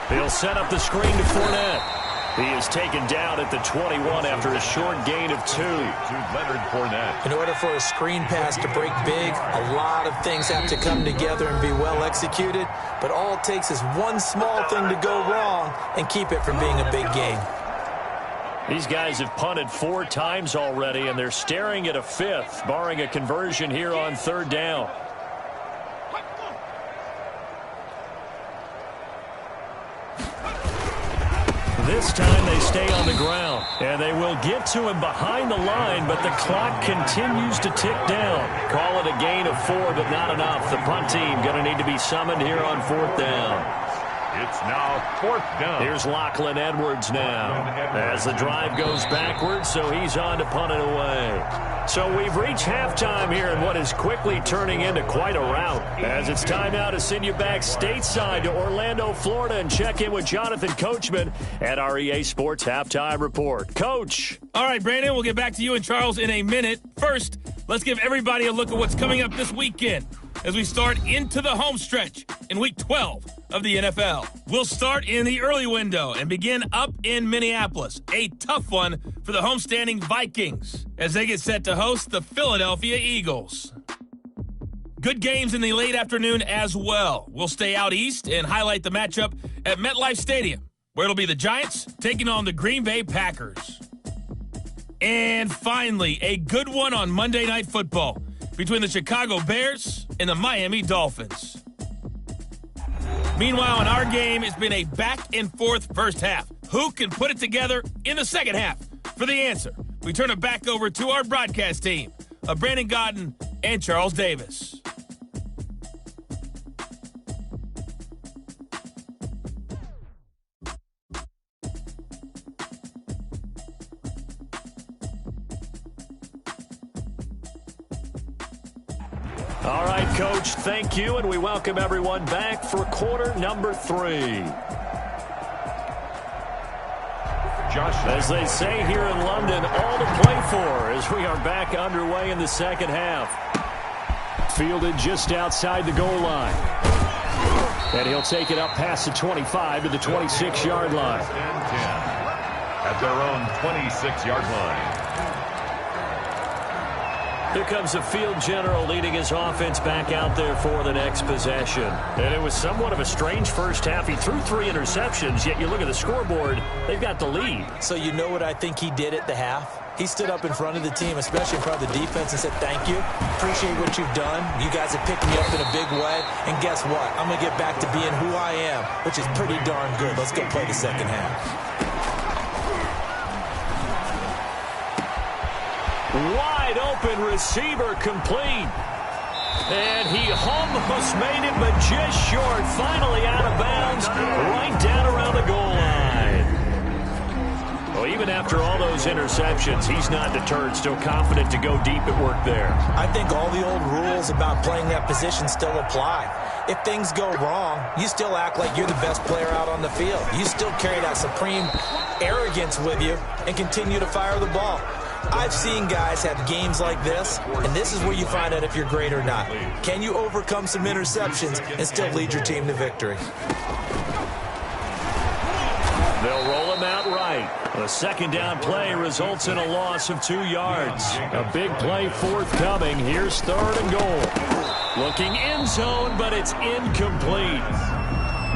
They'll set up the screen to Fournette. He is taken down at the 21 after a short gain of 2. To Leonard Fournette. In order for a screen pass to break big, a lot of things have to come together and be well executed, but all it takes is one small thing to go wrong and keep it from being a big game. These guys have punted 4 times already, and they're staring at a 5th, barring a conversion here on third down. This time they stay on the ground, and they will get to him behind the line, but the clock continues to tick down. Call it a gain of 4, but not enough. The punt team going to need to be summoned here on 4th down. It's now 4th down. Here's Lachlan Edwards now as the drive goes backwards, so he's on to punt it away. So we've reached halftime here in what is quickly turning into quite a rout, as it's time now to send you back stateside to Orlando, Florida, and check in with Jonathan Coachman at our EA Sports Halftime Report. Coach. All right, Brandon, we'll get back to you and Charles in a minute. First, let's give everybody a look at what's coming up this weekend as we start into the home stretch in Week 12 of the NFL. We'll start in the early window and begin up in Minneapolis. A tough one for the homestanding Vikings as they get set to host the Philadelphia Eagles. Good games in the late afternoon as well. We'll stay out east and highlight the matchup at MetLife Stadium, where it'll be the Giants taking on the Green Bay Packers. And finally, a good one on Monday Night Football between the Chicago Bears and the Miami Dolphins. Meanwhile, in our game, it's been a back-and-forth first half. Who can put it together in the second half? For the answer, we turn it back over to our broadcast team of Brandon Godden and Charles Davis. All right, Coach, thank you, and we welcome everyone back for quarter number 3. Josh, as they say here in London, all to play for as we are back underway in the second half. Fielded just outside the goal line. And he'll take it up past the 25 to the 26-yard line. At their own 26-yard line. Here comes the field general leading his offense back out there for the next possession. And it was somewhat of a strange first half. He threw 3 interceptions, yet you look at the scoreboard, they've got the lead. So you know what I think he did at the half? He stood up in front of the team, especially in front of the defense, and said, thank you. Appreciate what you've done. You guys have picked me up in a big way. And guess what? I'm going to get back to being who I am, which is pretty darn good. Let's go play the second half. Wide open receiver complete. And he almost made it, but just short. Finally out of bounds, right down around the goal line. Well, even after all those interceptions, he's not deterred, still confident to go deep at work there. I think all the old rules about playing that position still apply. If things go wrong, you still act like you're the best player out on the field. You still carry that supreme arrogance with you and continue to fire the ball. I've seen guys have games like this, and this is where you find out if you're great or not. Can you overcome some interceptions and still lead your team to victory? They'll roll him out right. The second down play results in a loss of 2 yards. A big play forthcoming. Here's 3rd and goal. Looking end zone, but it's incomplete.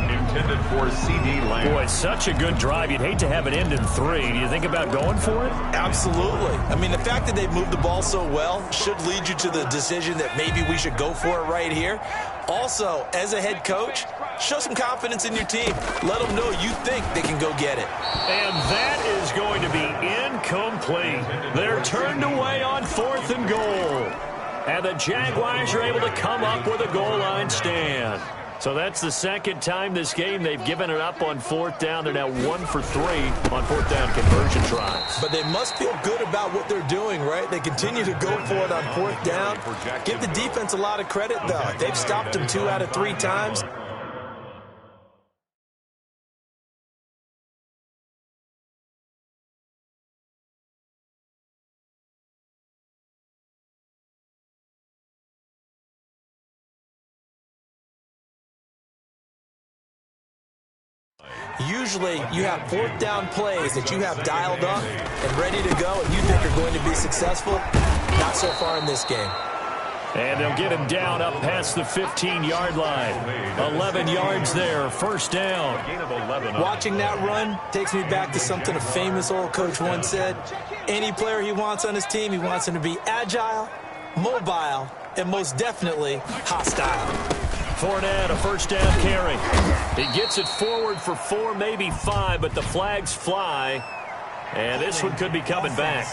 Intended for C.D. Lamb. Boy, such a good drive. You'd hate to have it end in 3. Do you think about going for it? Absolutely. I mean, the fact that they've moved the ball so well should lead you to the decision that maybe we should go for it right here. Also, as a head coach, show some confidence in your team. Let them know you think they can go get it. And that is going to be incomplete. They're turned away on 4th and goal. And the Jaguars are able to come up with a goal line stand. So that's the second time this game they've given it up on 4th down. They're now 1 for 3 on 4th down conversion tries. But they must feel good about what they're doing, right? They continue to go for it on 4th down. Give the defense a lot of credit, though. They've stopped them 2 out of 3 times. Usually you have 4th down plays that you have dialed up and ready to go and you think are going to be successful. Not so far in this game. And they'll get him down up past the 15-yard line. 11 yards there, 1st down. Watching that run takes me back to something a famous old coach once said. Any player he wants on his team, he wants him to be agile, mobile, and most definitely hostile. Fournette, a 1st down carry. He gets it forward for 4, maybe 5, but the flags fly. And this one could be coming back.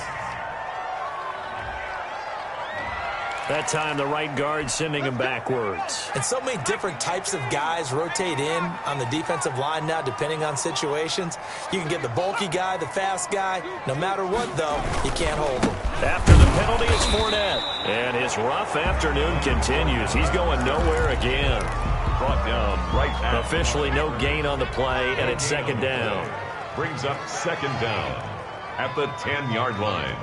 That time, the right guard sending him backwards. And so many different types of guys rotate in on the defensive line now, depending on situations. You can get the bulky guy, the fast guy. No matter what, though, you can't hold him. After the penalty, it's Fournette. And his rough afternoon continues. He's going nowhere again. Brought down right now. Officially no gain on the play, and it's 2nd down. Brings up 2nd down at the 10-yard line.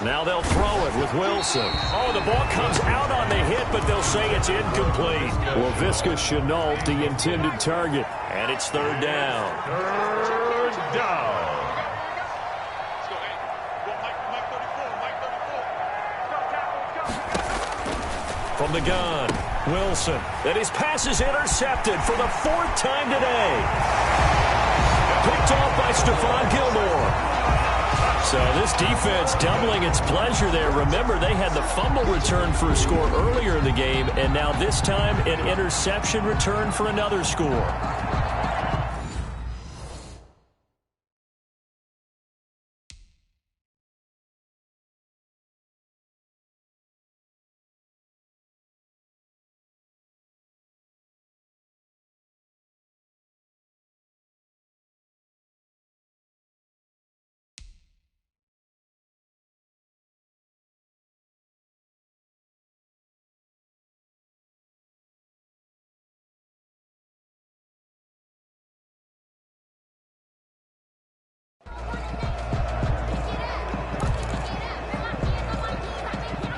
Now they'll throw it with Wilson. Oh, the ball comes out on the hit, but they'll say it's incomplete. Laviska Shenault, the intended target. And it's 3rd down. 3rd down. From the gun, Wilson. And his pass is intercepted for the 4th time today. Picked off by Stephon Gilmore. So this defense doubling its pleasure there. Remember, they had the fumble return for a score earlier in the game, and now this time an interception return for another score.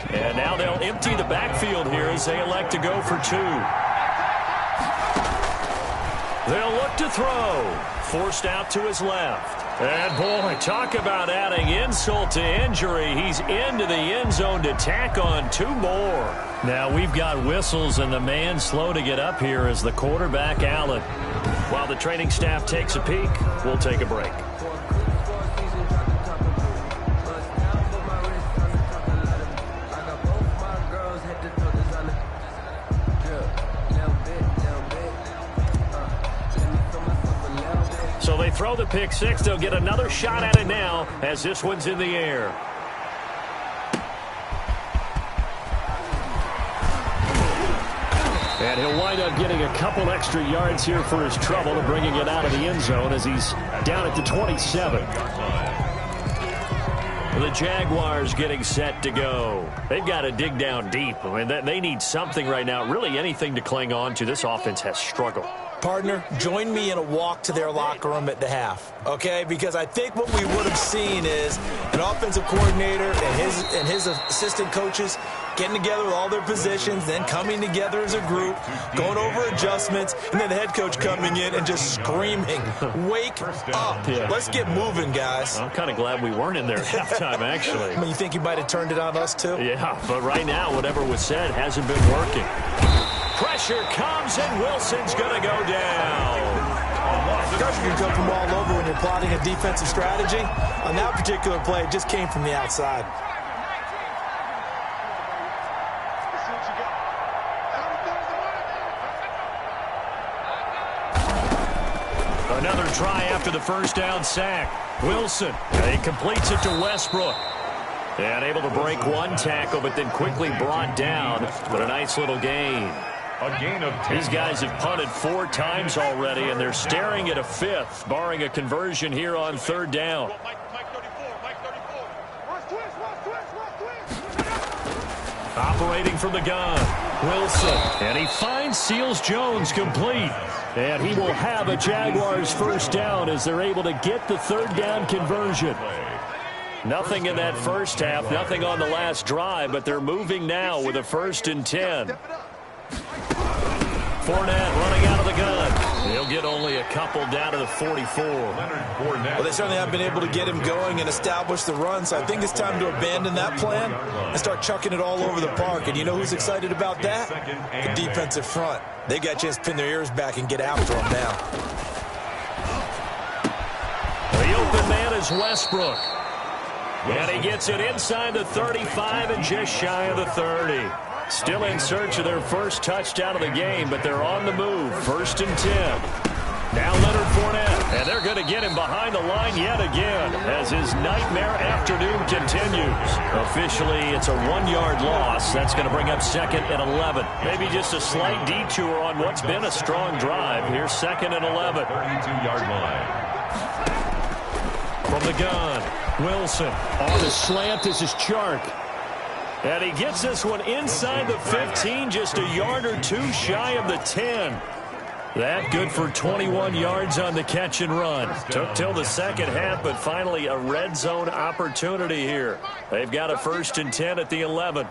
And now they'll empty the backfield here as they elect to go for 2. They'll look to throw. Forced out to his left. And, boy, talk about adding insult to injury. He's into the end zone to tack on 2 more. Now we've got whistles, and the man slow to get up here is the quarterback, Allen. While the training staff takes a peek, we'll take a break. So they throw the pick 6. They'll get another shot at it now as this one's in the air. And he'll wind up getting a couple extra yards here for his trouble and bringing it out of the end zone as he's down at the 27. The Jaguars getting set to go. They've got to dig down deep. I mean, they need something right now, really anything to cling on to. This offense has struggled. Partner, join me in a walk to their locker room at the half, okay? Because I think what we would have seen is an offensive coordinator and his assistant coaches getting together with all their positions, then coming together as a group, going over adjustments, and then the head coach coming in and just screaming, wake up. Yeah. Let's get moving, guys. I'm kind of glad we weren't in there at halftime, actually. I mean, you think you might have turned it on us, too? Yeah, but right now, whatever was said hasn't been working. Pressure comes, and Wilson's going to go down. Pressure can come from all over when you're plotting a defensive strategy. On that particular play, it just came from the outside. Another try after the first down sack. Wilson, he completes it to Westbrook. And able to break one tackle, but then quickly brought down. But a nice little gain. A gain of 10. These guys have punted 4 times already, and they're staring at a 5th, barring a conversion here on 3rd down. Operating from the gun, Wilson. And he finds Seals-Jones complete. And he will have a Jaguars first down as they're able to get the 3rd down conversion. Nothing in that first half, nothing on the last drive, but they're moving now with a 1st and 10. Fournette running out of the gun. He'll get only a couple down to the 44. Well, they certainly haven't been able to get him going and establish the run, so I think it's time to abandon that plan and start chucking it all over the park. And you know who's excited about that? The defensive front. They got a chance to pin their ears back and get after him now. The open man is Westbrook. And he gets it inside the 35 and just shy of the 30. Still in search of their first touchdown of the game, but they're on the move. 1st and 10. Now Leonard Fournette, and they're going to get him behind the line yet again as his nightmare afternoon continues. Officially, it's a 1-yard loss. That's going to bring up 2nd and 11. Maybe just a slight detour on what's been a strong drive. Here's 2nd and 11. 32-yard line. From the gun, Wilson. On the slant, this is Chark. And he gets this one inside the 15, just a yard or 2 shy of the 10. That good for 21 yards on the catch and run. Took till the second half, but finally a red zone opportunity here. They've got a 1st and 10 at the 11.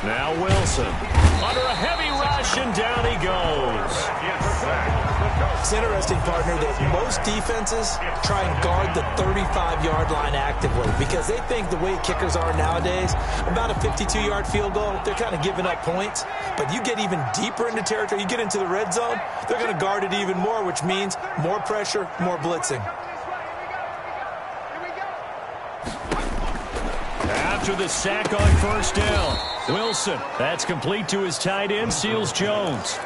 Now Wilson. Under a heavy rush, and down he goes. It's interesting, partner, that most defenses try and guard the 35-yard line actively because they think the way kickers are nowadays, about a 52-yard field goal, they're kind of giving up points. But you get even deeper into territory, you get into the red zone, they're going to guard it even more, which means more pressure, more blitzing. After the sack on 1st down, Wilson, that's complete to his tight end, Seals-Jones.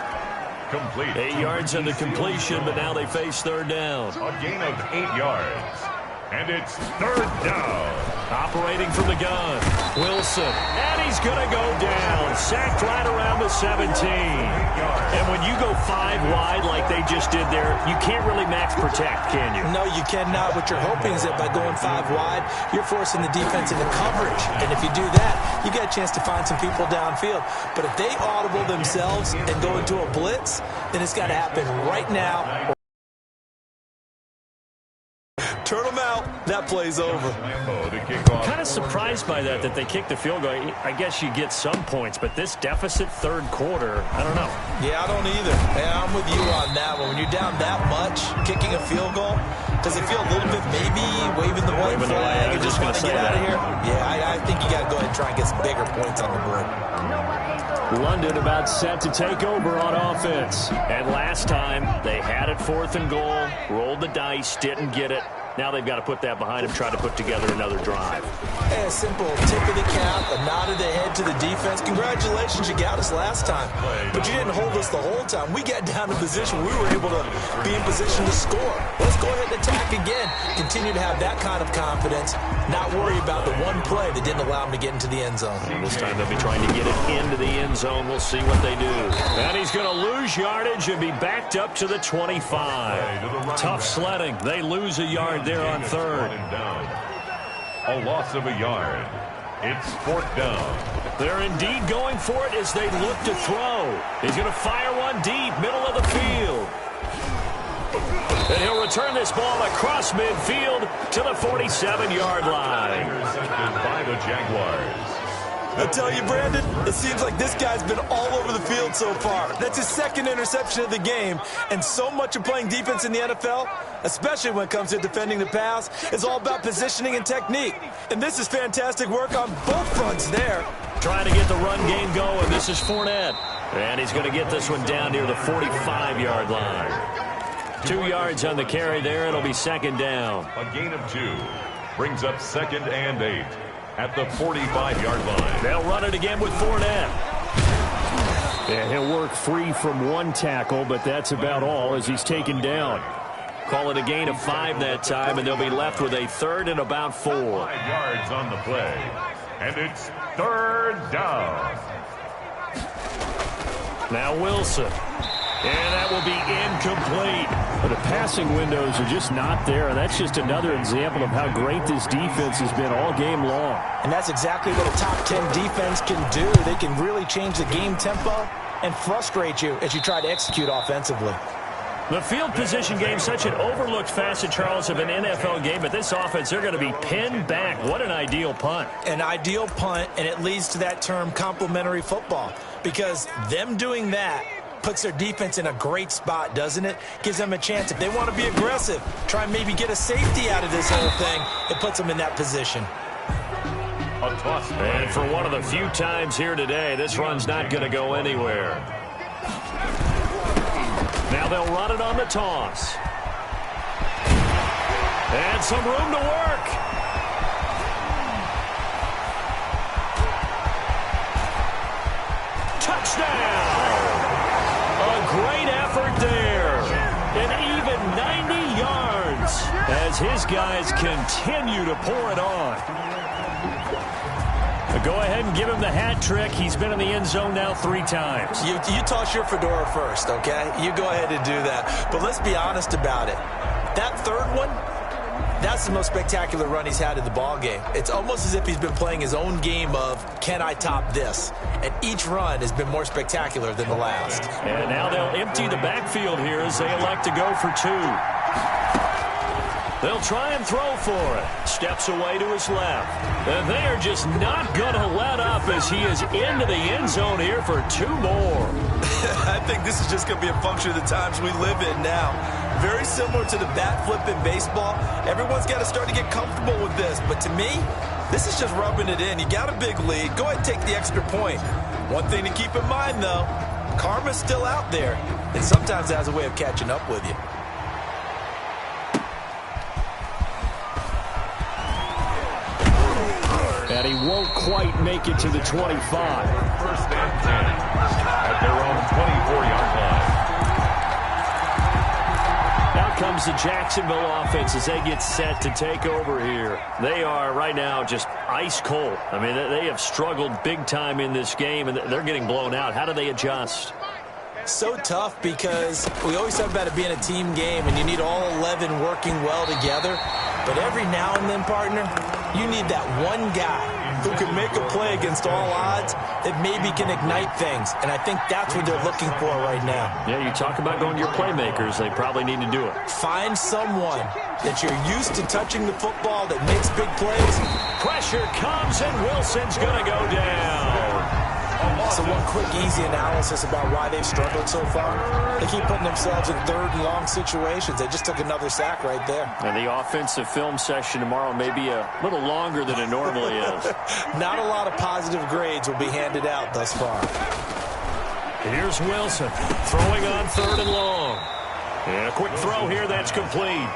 Complete. 8 yards on the completion, but now they face 3rd down. A gain of 8 yards. And it's 3rd down. Operating from the gun, Wilson. And he's going to go down. Sacked right around the 17. And when you go 5 wide like they just did there, you can't really max protect, can you? No, you cannot. What you're hoping is that by going 5 wide, you're forcing the defense into coverage. And if you do that, you got a chance to find some people downfield. But if they audible themselves and go into a blitz, then it's got to happen right now. Turn them out. That play's over. Kind of surprised by that they kicked the field goal. I guess you get some points, but this deficit 3rd quarter, I don't know. Yeah, I don't either. Yeah, I'm with you on that one. When you're down that much, kicking a field goal, does it feel a little bit maybe waving the white flag and just want to get out of here? Yeah, I think you got to go ahead and try and get some bigger points on the board. London about set to take over on offense. And last time, they had it 4th and goal, rolled the dice, didn't get it. Now they've got to put that behind them, try to put together another drive. Hey, a simple tip of the cap, a nod of the head to the defense. Congratulations, you got us last time. But you didn't hold us the whole time. We got down to position. We were able to be in position to score. Let's go ahead and attack again. Continue to have that kind of confidence, not worry about the one play that didn't allow him to get into the end zone. And this time they'll be trying to get it into the end zone. We'll see what they do. And he's going to lose yardage and be backed up to the 25. Tough sledding. They lose a yard there on third. A loss of a yard. It's fourth down. They're indeed going for it as they look to throw. He's going to fire one deep, middle of the field. And he'll return this ball across midfield to the 47-yard line. Intercepted by the Jaguars. I tell you, Brandon, it seems like this guy's been all over the field so far. That's his second interception of the game. And so much of playing defense in the NFL, especially when it comes to defending the pass, is all about positioning and technique. And this is fantastic work on both fronts there. Trying to get the run game going. This is Fournette. And he's going to get this one down near the 45-yard line. 2 yards on the carry there. It'll be second down. A gain of 2 brings up second and 8 at the 45-yard line. They'll run it again with Fournette. And he'll work free from one tackle, but that's about all as he's taken down. Call it a gain of 5 that time, and they'll be left with a third and about 4. 5 yards on the play, and it's third down. Now Wilson. And that will be incomplete. But the passing windows are just not there, and that's just another example of how great this defense has been all game long. And that's exactly what a top 10 defense can do. They can really change the game tempo and frustrate you as you try to execute offensively. The field position game, such an overlooked facet, Charles, of an NFL game, but this offense, they're going to be pinned back. What an ideal punt. An ideal punt, and it leads to that term complementary football, because them doing that puts their defense in a great spot, doesn't it? Gives them a chance. If they want to be aggressive, try and maybe get a safety out of this whole thing, it puts them in that position. And for one of the few times here today, this run's not going to go anywhere. Now they'll run it on the toss. And some room to work. Touchdown! A great effort there. And even 90 yards as his guys continue to pour it on. Go ahead and give him the hat trick. He's been in the end zone now 3 times. You toss your fedora first, okay? You go ahead and do that. But let's be honest about it. That third one, that's the most spectacular run he's had in the ball game. It's almost as if he's been playing his own game of, can I top this? And each run has been more spectacular than the last. And now they'll empty the backfield here as they elect to go for 2. They'll try and throw for it. Steps away to his left. And they are just not going to let up as he is into the end zone here for 2 more. I think this is just going to be a function of the times we live in now. Very similar to the bat flip in baseball. Everyone's got to start to get comfortable with this. But to me, this is just rubbing it in. You got a big lead. Go ahead and take the extra point. One thing to keep in mind, though, karma's still out there. And sometimes it has a way of catching up with you. And he won't quite make it to the 25. First and 10 at their own 24-yard line. Now comes the Jacksonville offense as they get set to take over here. They are right now just ice cold. I mean, they have struggled big time in this game, and they're getting blown out. How do they adjust? So tough because we always talk about it being a team game, and you need all 11 working well together. But every now and then, partner, you need that one guy who can make a play against all odds that maybe can ignite things. And I think that's what they're looking for right now. Yeah, you talk about going to your playmakers. They probably need to do it. Find someone that you're used to touching the football that makes big plays. Pressure comes, and Wilson's going to go down. So one quick, easy analysis about why they've struggled so far. They keep putting themselves in 3rd and long situations. They just took another sack right there. And the offensive film session tomorrow may be a little longer than it normally is. Not a lot of positive grades will be handed out thus far. Here's Wilson throwing on 3rd and long. And a quick throw here that's complete.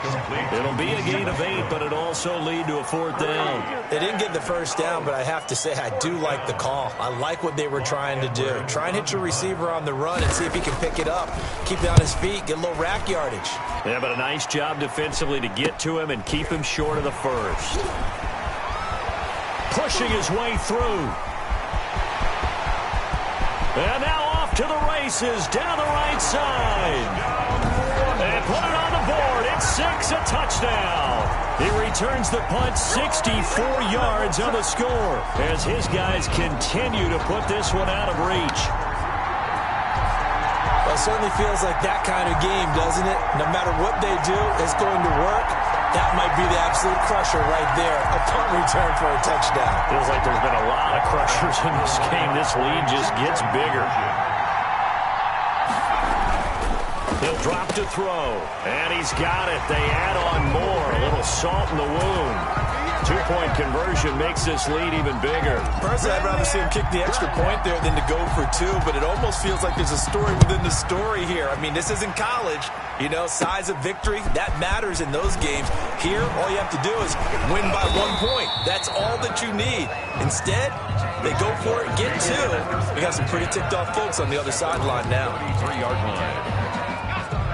It'll be a gain of 8, but it also lead to a 4th down. They didn't get the first down, but I have to say I do like the call. I like what they were trying to do. Try and hit your receiver on the run and see if he can pick it up. Keep it on his feet, get a little rack yardage. Yeah, but a nice job defensively to get to him and keep him short of the first. Pushing his way through. And now off to the races down the right side. And put it on the board. It's 6, a touchdown. He returns the punt, 64 yards on the score, as his guys continue to put this one out of reach. Well, it certainly feels like that kind of game, doesn't it? No matter what they do, it's going to work. That might be the absolute crusher right there. A punt return for a touchdown. Feels like there's been a lot of crushers in this game. This lead just gets bigger. He'll drop to throw, and he's got it. They add on more. A little salt in the wound. 2-point conversion makes this lead even bigger. Personally, I'd rather see him kick the extra point there than to go for 2, but it almost feels like there's a story within the story here. I mean, this isn't college. You know, size of victory, that matters in those games. Here, all you have to do is win by 1 point. That's all that you need. Instead, they go for it, get 2. We got some pretty ticked-off folks on the other sideline now. 3-yard line.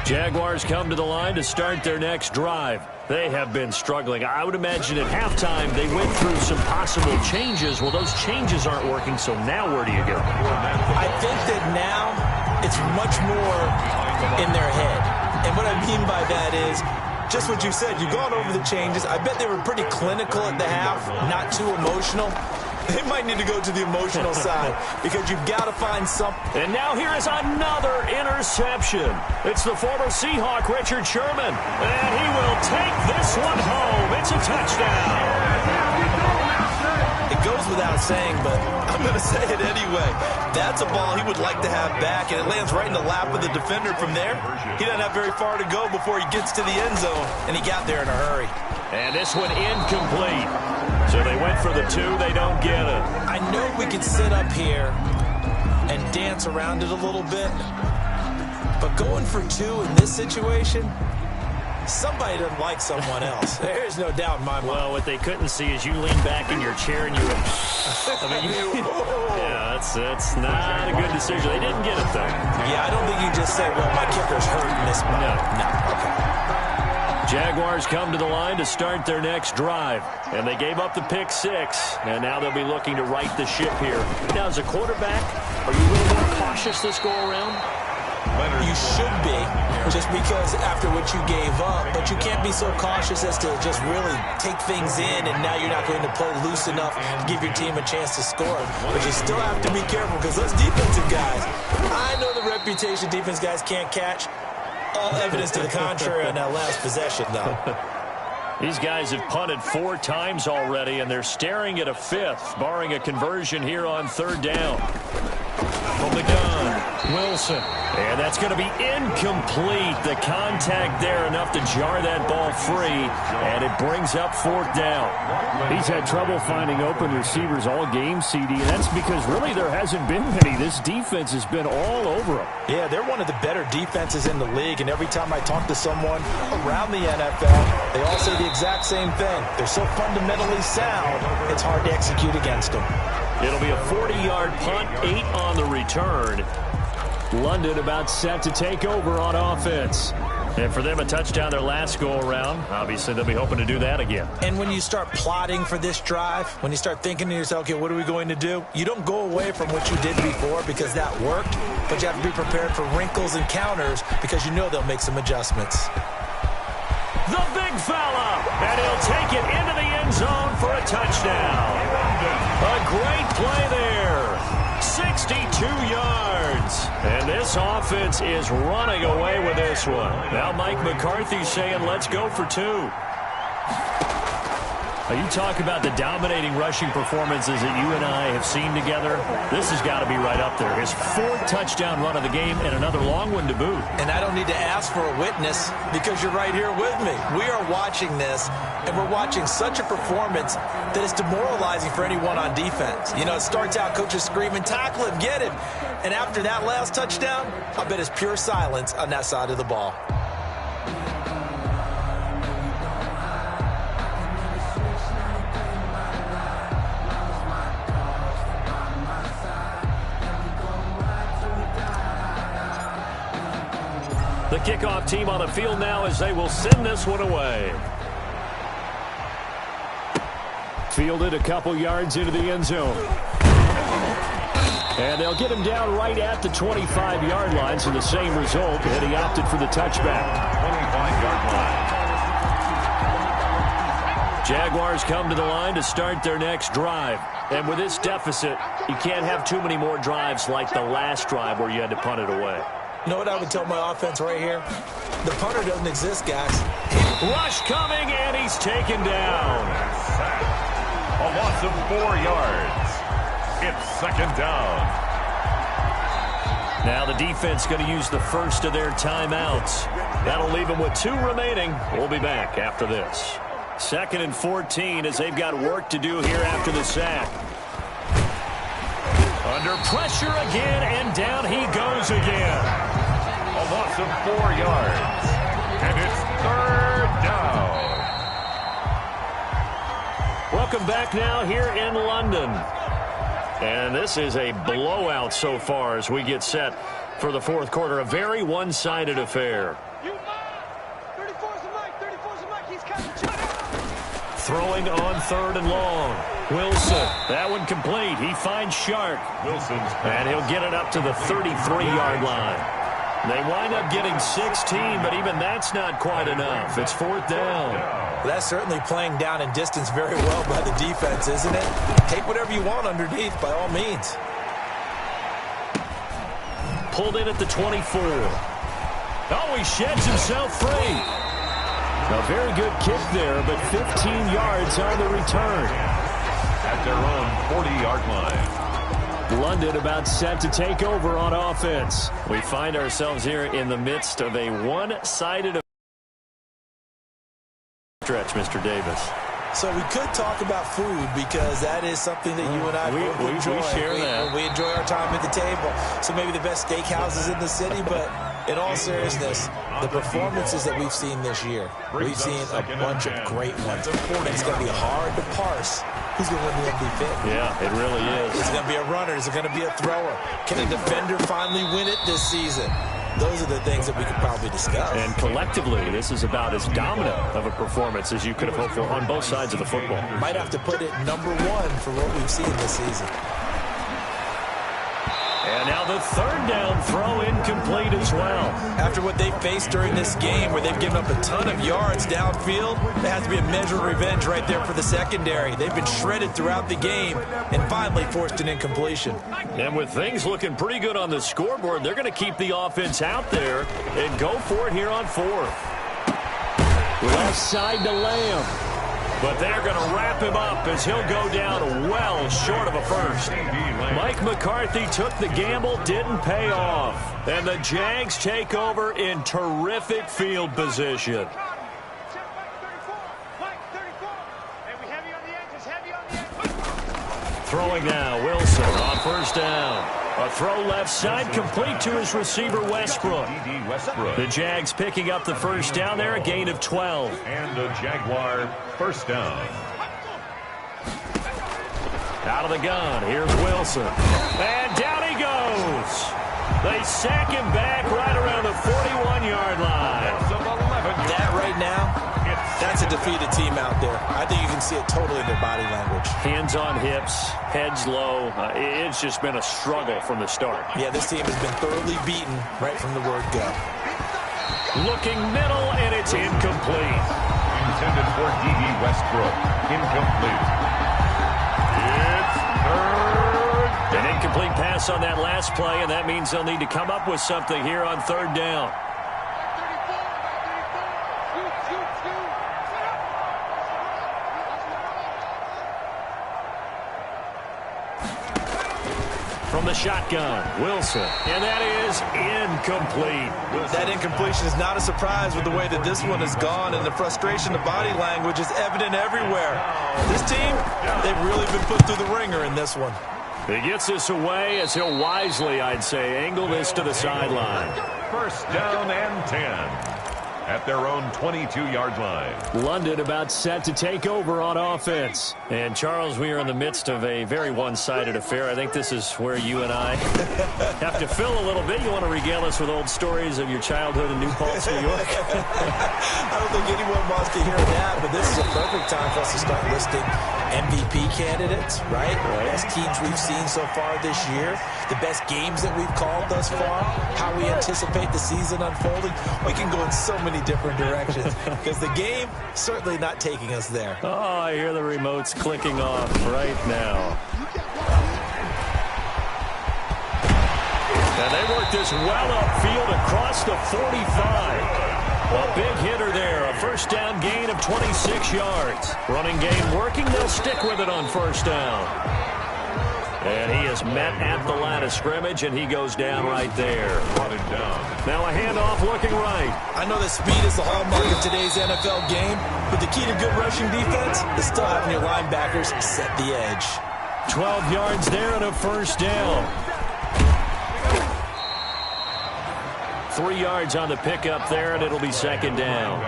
Jaguars come to the line to start their next drive. They have been struggling. I would imagine at halftime they went through some possible changes. Well, those changes aren't working, so now where do you go? I think that now it's much more in their head. And what I mean by that is just what you said. You've gone over the changes. I bet they were pretty clinical at the half, not too emotional. They might need to go to the emotional side because you've got to find something. And now here is another interception. It's the former Seahawk, Richard Sherman. And he will take this one home. It's a touchdown. It goes without saying, but I'm going to say it anyway. That's a ball he would like to have back, and it lands right in the lap of the defender from there. He doesn't have very far to go before he gets to the end zone, and he got there in a hurry. And this one incomplete. So they went for the 2. They don't get it. I know we could sit up here and dance around it a little bit, but going for 2 in this situation, somebody doesn't like someone else. There's no doubt in my mind. Well, what they couldn't see is you lean back in your chair and you went, yeah, that's not a good decision. They didn't get it, though. Yeah, I don't think you just say, well, my kicker's hurting this spot. No. Okay. Jaguars come to the line to start their next drive. And they gave up the pick 6. And now they'll be looking to right the ship here. Now, as a quarterback, are you a little more cautious this go-around? You should be, just because after what you gave up. But you can't be so cautious as to just really take things in, and now you're not going to play loose enough to give your team a chance to score. But you still have to be careful because those defensive guys, I know the reputation defense guys can't catch. All evidence to the contrary on that last possession, though. These guys have punted 4 times already, and they're staring at a 5th, barring a conversion here on 3rd down. From the gun, Wilson. And that's going to be incomplete. The contact there enough to jar that ball free, and it brings up 4th down. He's had trouble finding open receivers all game, CD, and that's because really there hasn't been many. This defense has been all over him. Yeah, they're one of the better defenses in the league, and every time I talk to someone around the NFL, they all say the exact same thing. They're so fundamentally sound, it's hard to execute against them. It'll be a 40-yard punt, 8 on the return. London about set to take over on offense. And for them, a touchdown their last go-around. Obviously, they'll be hoping to do that again. And when you start plotting for this drive, when you start thinking to yourself, okay, what are we going to do? You don't go away from what you did before because that worked, but you have to be prepared for wrinkles and counters because you know they'll make some adjustments. The big fella, and he'll take it into the end zone for a touchdown. A great play there. 62 yards. And this offense is running away with this one. Now Mike McCarthy's saying, let's go for 2. You talk about the dominating rushing performances that you and I have seen together. This has got to be right up there. His 4th touchdown run of the game and another long one to boot. And I don't need to ask for a witness because you're right here with me. We are watching this, and we're watching such a performance that is demoralizing for anyone on defense. You know, it starts out coaches screaming, tackle him, get him. And after that last touchdown, I bet it's pure silence on that side of the ball. The kickoff team on the field now as they will send this one away. Fielded a couple yards into the end zone. And they'll get him down right at the 25-yard line, so the same result, and he opted for the touchback. 25-yard line. Jaguars come to the line to start their next drive. And with this deficit, you can't have too many more drives like the last drive where you had to punt it away. You know what I would tell my offense right here? The punter doesn't exist, guys. Rush coming, and he's taken down. A loss of 4 yards. It's second down. Now the defense going to use the first of their timeouts. That'll leave them with 2 remaining. We'll be back after this. 2nd and 14 as they've got work to do here after the sack. Under pressure again, and down he goes again. A loss of 4 yards. And it's third down. Welcome back now here in London. And this is a blowout so far as we get set for the fourth quarter. A very one-sided affair. Throwing on 3rd and long. Wilson, that one complete. He finds Shark. And he'll get it up to the 33-yard line. They wind up getting 16, but even that's not quite enough. It's 4th down. Well, that's certainly playing down in distance very well by the defense, isn't it? Take whatever you want underneath, by all means. Pulled in at the 24. Oh, he sheds himself free. A very good kick there, but 15 yards on the return. At their own 40-yard line. London about set to take over on offense. We find ourselves here in the midst of a one-sided stretch, Mr. Davis. So we could talk about food because that is something that you and I both enjoy. We share that. We enjoy our time at the table. So maybe the best steakhouses in the city, but in all seriousness, the performances that we've seen this year, we've seen a bunch of great ones. It's going to be hard to parse who's going to win the MVP. Yeah, it really is. Is it going to be a runner? Is it going to be a thrower? Can a defender finally win it this season? Those are the things that we could probably discuss. And collectively, this is about as dominant of a performance as you could have hoped for on both sides of the football. Might have to put it #1 for what we've seen this season. And now the 3rd down throw incomplete as well. After what they faced during this game where they've given up a ton of yards downfield, there has to be a measure of revenge right there for the secondary. They've been shredded throughout the game and finally forced an incompletion. And with things looking pretty good on the scoreboard, they're going to keep the offense out there and go for it here on 4th. Left side to Lamb. But they're going to wrap him up as he'll go down well short of a first. Mike McCarthy took the gamble, didn't pay off. And the Jags take over in terrific field position. Throwing now, Wilson on 1st down. A throw left side complete to his receiver, Westbrook. The Jags picking up the 1st down there, a gain of 12. And a Jaguar 1st down. Out of the gun, here's Wilson. And down he goes. They sack him back right around the 41-yard line. That right now, that's a defeated team out there. I think you can see it totally in their body language. Hands on hips, heads low. It's just been a struggle from the start. Yeah, this team has been thoroughly beaten right from the word go. Looking middle, and it's incomplete. Intended for D.D. Westbrook. Incomplete. It's third. An incomplete pass on that last play, and that means they'll need to come up with something here on 3rd down. From the shotgun, Wilson, and that is incomplete. That incompletion is not a surprise with the way that this one has gone, and the frustration, the body language is evident everywhere. This team, they've really been put through the ringer in this one. He gets this away as he'll wisely, I'd say, angle this to the sideline. 1st down and 10. at their own 22-yard line. London about set to take over on offense. And, Charles, we are in the midst of a very one-sided affair. I think this is where you and I have to fill a little bit. You want to regale us with old stories of your childhood in New Paltz, New York? I don't think anyone wants to hear that, but this is a perfect time for us to start listing MVP candidates, right? Best teams we've seen so far this year, the best games that we've called thus far, how we anticipate the season unfolding. We can go in so many different directions because the game certainly not taking us there. Oh, I hear the remotes clicking off right now. And they work this well upfield across the 45. A big hitter there, a first down gain of 26 yards. Running game working, they'll stick with it on first down. And he is met at the line of scrimmage, and he goes down right there. Now a handoff looking right. I know that speed is the hallmark of today's NFL game, but the key to good rushing defense is still having your linebackers set the edge. 12 yards there and a first down. 3 yards on the pickup there, and it'll be second down.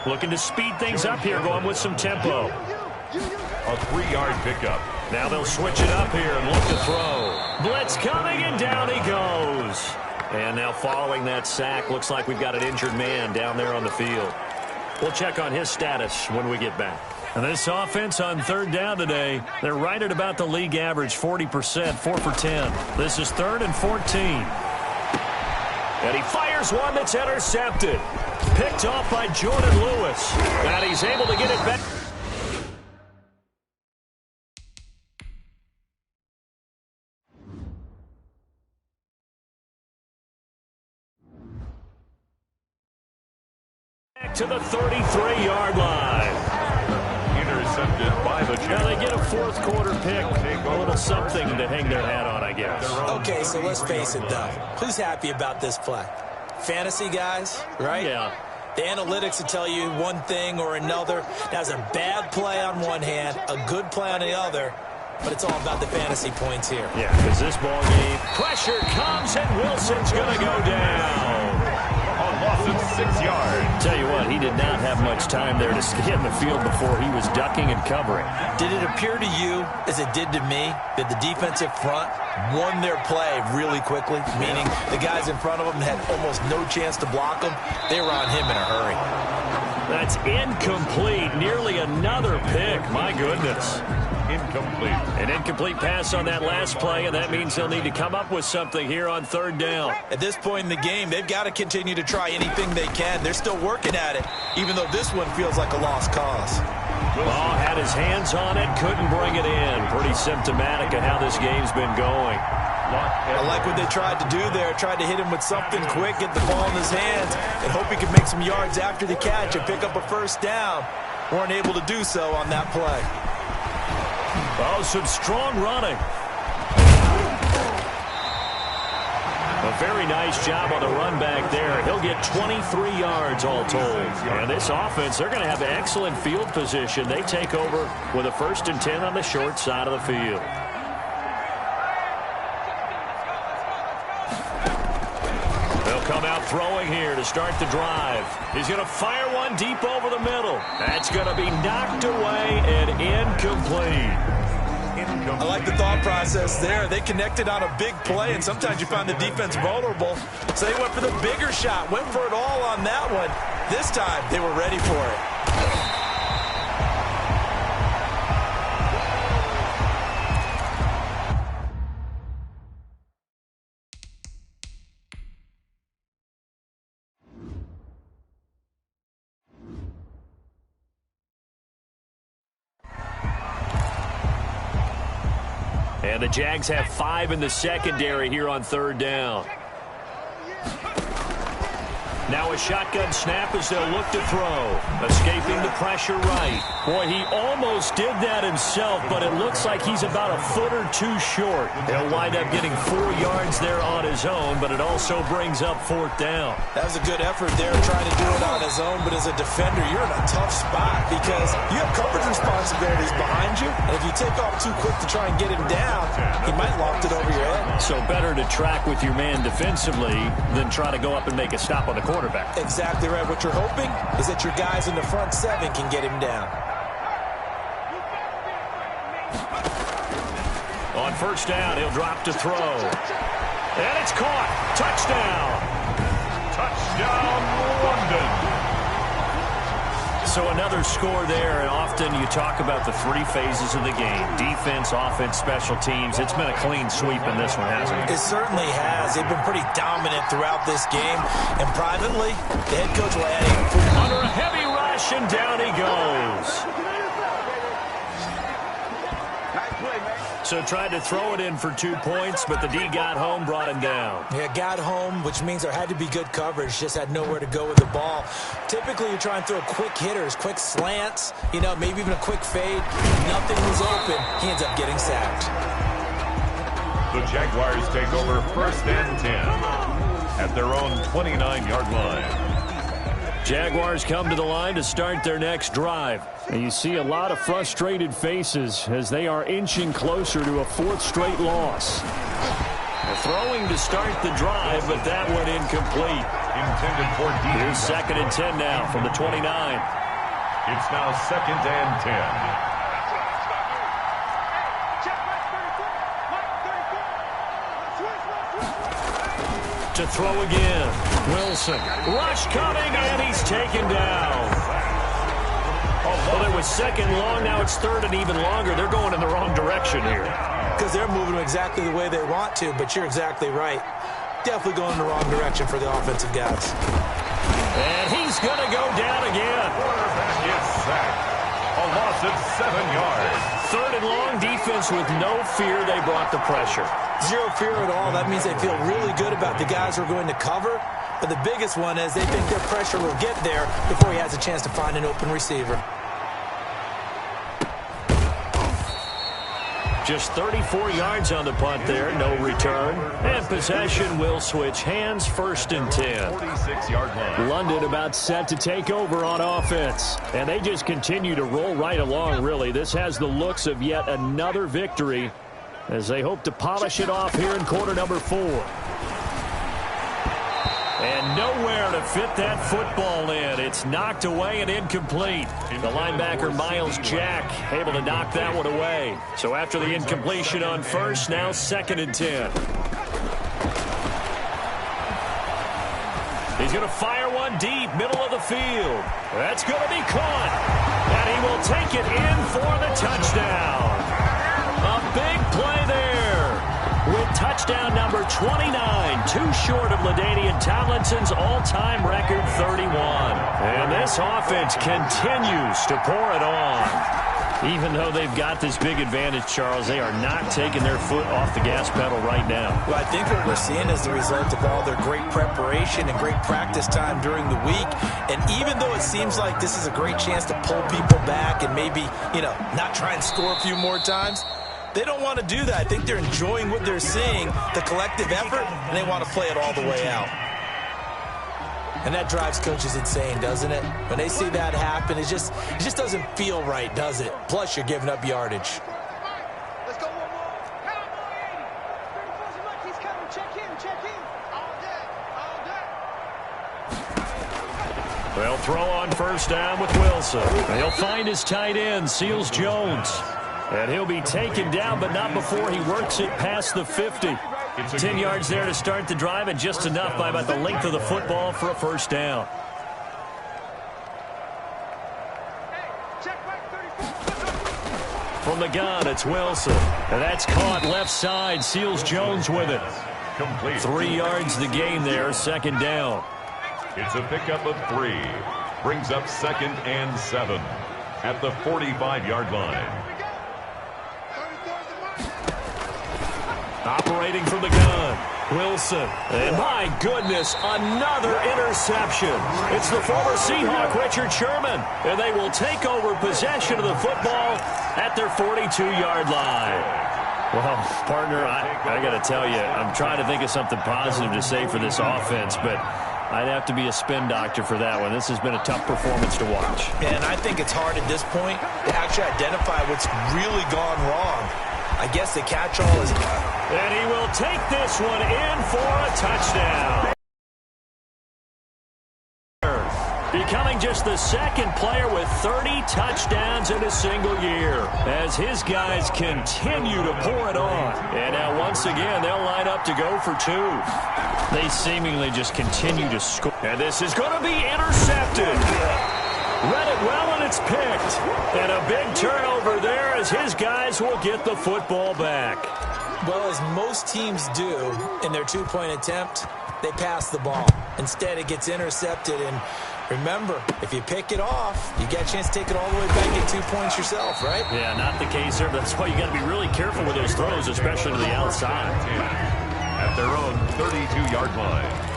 Looking to speed things up here, going with some tempo. A 3-yard pickup. Now they'll switch it up here and look to throw. Blitz coming, and down he goes. And now following that sack, looks like we've got an injured man down there on the field. We'll check on his status when we get back. And this offense on third down today, they're right at about the league average, 40%, 4 for 10. This is 3rd and 14. And he fires one that's intercepted. Picked off by Jordan Lewis. And he's able to get it back. Back to the 33-yard line. Intercepted by the Now they get a fourth quarter pick. A little something to hang their hat on, I guess. Okay, so let's face it, though. Who's happy about this play? Fantasy guys, right? Yeah. The analytics will tell you one thing or another. That's a bad play on one hand, a good play on the other, but it's all about the fantasy points here. Yeah, because this ball game, pressure comes, and Wilson's going to go down. A loss of 6 yards. Tell you what, he did not have much time there to stay in the field before he was ducking and covering. Did it appear to you, as it did to me, that the defensive front won their play really quickly? Meaning the guys in front of them had almost no chance to block him. They were on him in a hurry. That's incomplete. Nearly another pick. My goodness. Incomplete. An incomplete pass on that last play, and that means they'll need to come up with something here on third down. At this point in the game, they've got to continue to try anything they can. They're still working at it, even though this one feels like a lost cause. Ball had his hands on it, couldn't bring it in. Pretty symptomatic of how this game's been going. I like what they tried to do there. Tried to hit him with something quick, get the ball in his hands, and hope he could make some yards after the catch and pick up a first down. Weren't able to do so on that play. Oh, some strong running. A very nice job on the run back there. He'll get 23 yards all told. And this offense, they're going to have excellent field position. They take over with a 1st and 10 on the short side of the field. They'll come out throwing here to start the drive. He's going to fire one deep over the middle. That's going to be knocked away and incomplete. I like the thought process there. They connected on a big play, and sometimes you find the defense vulnerable. So they went for the bigger shot, went for it all on that one. This time, they were ready for it. And the Jags have 5 in the secondary here on third down. Now a shotgun snap as they'll look to throw. Escaping the pressure right. Boy, he almost did that himself, but it looks like he's about a foot or two short. He'll wind up getting 4 yards there on his own, but it also brings up 4th down. That was a good effort there trying to do it on his own, but as a defender, you're in a tough spot because you have coverage responsibilities behind you, and if you take off too quick to try and get him down, he might loft it over your head. So better to track with your man defensively than try to go up and make a stop on the quarterback. quarterback. Exactly right. What you're hoping is that your guys in the front seven can get him down. On first down, he'll drop to throw. And it's caught. Touchdown. Touchdown, London. So another score there, and often you talk about the three phases of the game. Defense, offense, special teams. It's been a clean sweep in this one, hasn't it? It certainly has. They've been pretty dominant throughout this game. And privately, the head coach will add under a heavy rush, and down he goes. So tried to throw it in for 2 points, but the D got home, brought him down. Yeah, got home, which means there had to be good coverage. Just had nowhere to go with the ball. Typically, you try and throw quick hitters, quick slants, maybe even a quick fade. Nothing was open. He ends up getting sacked. The Jaguars take over first and 10 at their own 29-yard line. Jaguars come to the line to start their next drive. And you see a lot of frustrated faces as they are inching closer to a fourth straight loss. Throwing to start the drive, but that went incomplete. Intended for D. Here's 2nd and 10 now from the 29. It's now 2nd and 10. To throw again. Wilson. Rush coming, and he's taken down. Well, it was 2nd long. Now it's 3rd and even longer. They're going in the wrong direction here. Because they're moving exactly the way they want to, but you're exactly right. Definitely going in the wrong direction for the offensive guys. And he's going to go down again. Quarterback is sacked. A loss of 7 yards. 3rd and long, defense with no fear. They brought the pressure. Zero fear at all. That means they feel really good about the guys who are going to cover. But the biggest one is they think their pressure will get there before he has a chance to find an open receiver. Just 34 yards on the punt there, no return. And possession will switch hands, 1st and 10. 46-yard line. London about set to take over on offense. And they just continue to roll right along, really. This has the looks of yet another victory as they hope to polish it off here in quarter number 4. And nowhere to fit that football in. It's knocked away and incomplete. The linebacker, Miles Jack, able to knock that one away. So after the incompletion on first, now 2nd and 10. He's going to fire one deep, middle of the field. That's going to be caught. And he will take it in for the touchdown. A big play there. With touchdown number 29, too short of LaDainian Tomlinson's all-time record 31. And this offense continues to pour it on. Even though they've got this big advantage, Charles, they are not taking their foot off the gas pedal right now. Well, I think what we're seeing is the result of all their great preparation and great practice time during the week. And even though it seems like this is a great chance to pull people back and maybe, not try and score a few more times, they don't want to do that. I think they're enjoying what they're seeing, the collective effort, and they want to play it all the way out. And that drives coaches insane, doesn't it? When they see that happen, it just doesn't feel right, does it? Plus, you're giving up yardage. Let's go one more. He's coming. Check in. All day. They'll throw on first down with Wilson. He'll find his tight end, Seals Jones. And he'll be taken down, but not before he works it past the 50. 10 yards there to start the drive, and just enough by about the length of the football for a first down. From the gun, it's Wilson. And that's caught left side. Seals Jones with it. Complete. 3 yards the gain there, 2nd down. It's a pickup of 3. Brings up 2nd and 7 at the 45-yard line. Operating from the gun, Wilson. And my goodness, another interception. It's the former Seahawk, Richard Sherman. And they will take over possession of the football at their 42-yard line. Well, partner, I got to tell you, I'm trying to think of something positive to say for this offense, but I'd have to be a spin doctor for that one. This has been a tough performance to watch. And I think it's hard at this point to actually identify what's really gone wrong. I guess the catch-all is... And he will take this one in for a touchdown. becoming just the second player with 30 touchdowns in a single year as his guys continue to pour it on. And now once again, they'll line up to go for 2. They seemingly just continue to score. And this is going to be intercepted. Read it well, and it's picked. And a big turnover there as his guys will get the football back. Well, as most teams do in their two-point attempt, they pass the ball. Instead, it gets intercepted. And remember, if you pick it off, you get a chance to take it all the way back and get 2 points yourself, right? Yeah, not the case there. That's why you got to be really careful with those throws, especially to the outside. At their own 32-yard line.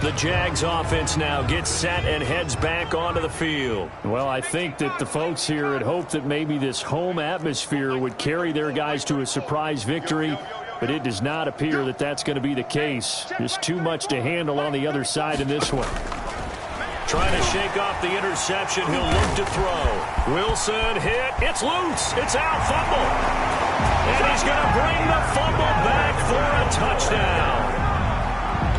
The Jags offense now gets set and heads back onto the field. Well, I think that the folks here had hoped that maybe this home atmosphere would carry their guys to a surprise victory, but it does not appear that that's going to be the case. Just too much to handle on the other side in this one. Trying to shake off the interception. He'll look to throw. Wilson hit. It's loose. It's out. Fumble. And he's going to bring the fumble back for a touchdown.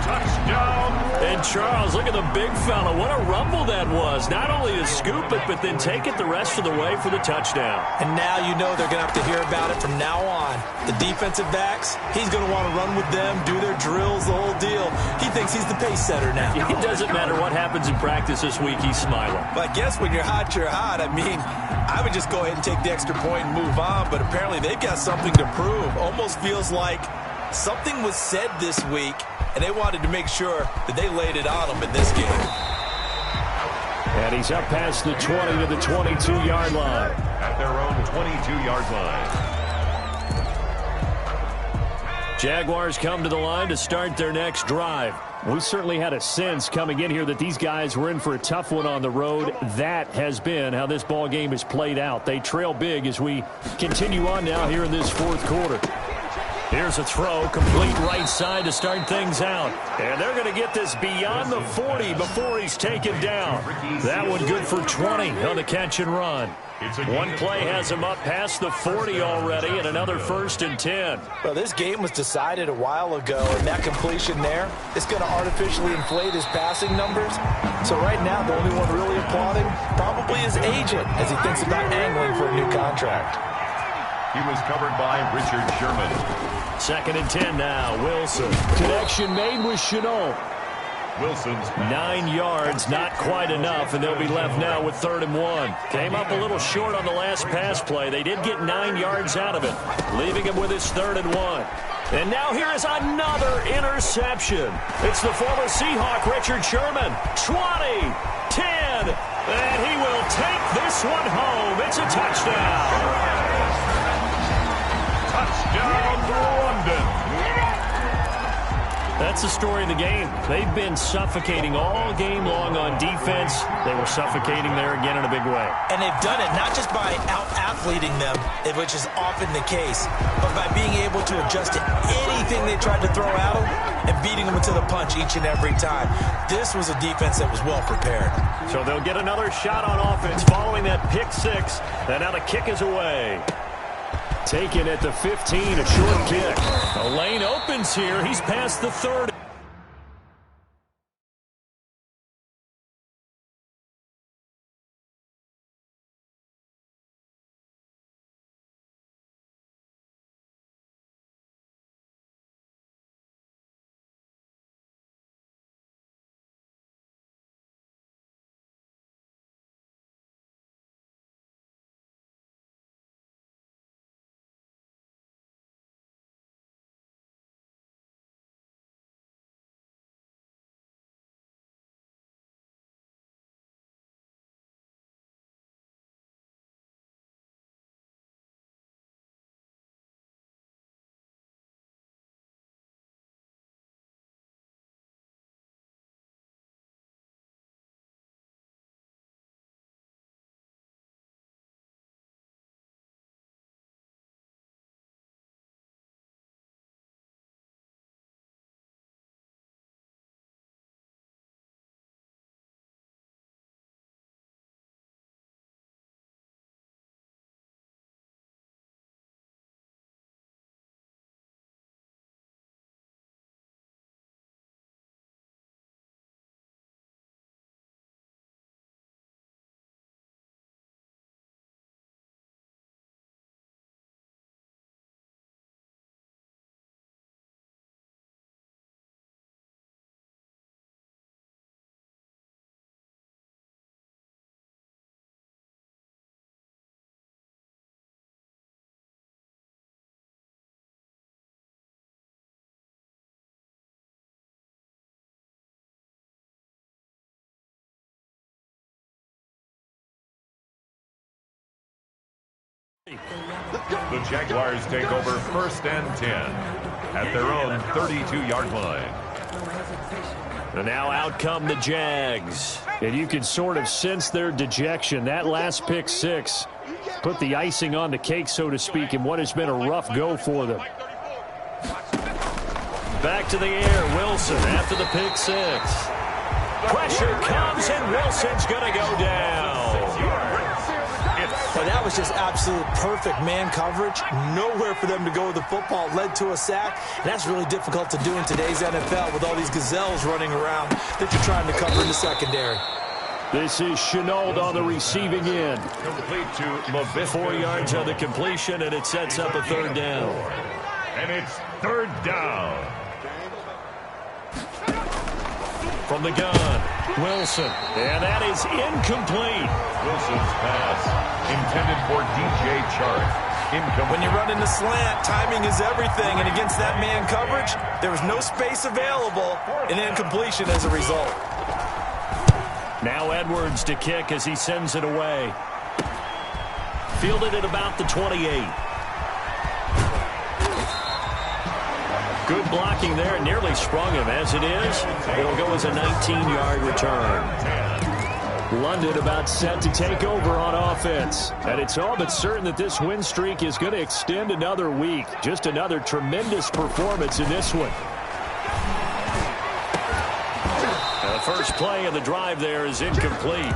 Touchdown. And Charles, look at the big fella. What a rumble that was. Not only to scoop it, but then take it the rest of the way for the touchdown. And now you know they're going to have to hear about it from now on. The defensive backs, he's going to want to run with them, do their drills, the whole deal. He thinks he's the pace setter now. It doesn't matter what happens in practice this week, he's smiling. But I guess when you're hot, you're hot. I mean, I would just go ahead and take the extra point and move on, but apparently they've got something to prove. Almost feels like something was said this week, and they wanted to make sure that they laid it on them in this game. And he's up past the 20 to the 22-yard line. At their own 22-yard line. Jaguars come to the line to start their next drive. We certainly had a sense coming in here that these guys were in for a tough one on the road. That has been how this ball game has played out. They trail big as we continue on now here in this fourth quarter. Here's a throw, complete right side to start things out. And they're going to get this beyond the 40 before he's taken down. That one good for 20 on the catch and run. One play has him up past the 40 already, and another 1st and 10. Well, this game was decided a while ago, and that completion there is going to artificially inflate his passing numbers. So right now, the only one really applauding probably his agent as he thinks about angling for a new contract. He was covered by Richard Sherman. 2nd and 10 now. Wilson. Connection made with Chenault. Wilson's 9 yards, not quite enough, and they'll be left now with 3rd and 1. Came up a little short on the last pass play. They did get 9 yards out of it, leaving him with his 3rd and 1. And now here is another interception. It's the former Seahawk, Richard Sherman. 20, 10, and he will take this one home. It's a touchdown. touchdown, London. That's the story of the game. They've been suffocating all game long on defense. They were suffocating there again in a big way. And they've done it not just by out-athleting them, which is often the case, but by being able to adjust to anything they tried to throw at them and beating them to the punch each and every time. This was a defense that was well prepared. So they'll get another shot on offense following that pick six. And now the kick is away. Taken at the 15, a short kick. The lane opens here. He's past the 30. The Jaguars take over 1st and 10 at their own 32-yard line. And now out come the Jags. And you can sort of sense their dejection. That last pick six put the icing on the cake, so to speak, in what has been a rough go for them. Back to the air, Wilson after the pick six. Pressure comes, and Wilson's going to go down. Well, that was just absolute perfect man coverage. Nowhere for them to go with the football. Led to a sack. And that's really difficult to do in today's NFL with all these gazelles running around that you're trying to cover in the secondary. This is Chenault on the receiving end. Complete to Levitt. 4 yards on the completion, and it sets up a 3rd down. And it's 3rd down. From the gun, Wilson. And that is incomplete. Wilson's pass intended for DJ Chark. Incomplete. When you're running the slant, timing is everything. And against that man coverage, there was no space available. And incompletion as a result. Now Edwards to kick as he sends it away. Fielded at about the 28. Good blocking there. Nearly sprung him. As it is, it'll go as a 19-yard return. London about set to take over on offense. And it's all but certain that this win streak is going to extend another week. Just another tremendous performance in this one. The first play of the drive there is incomplete.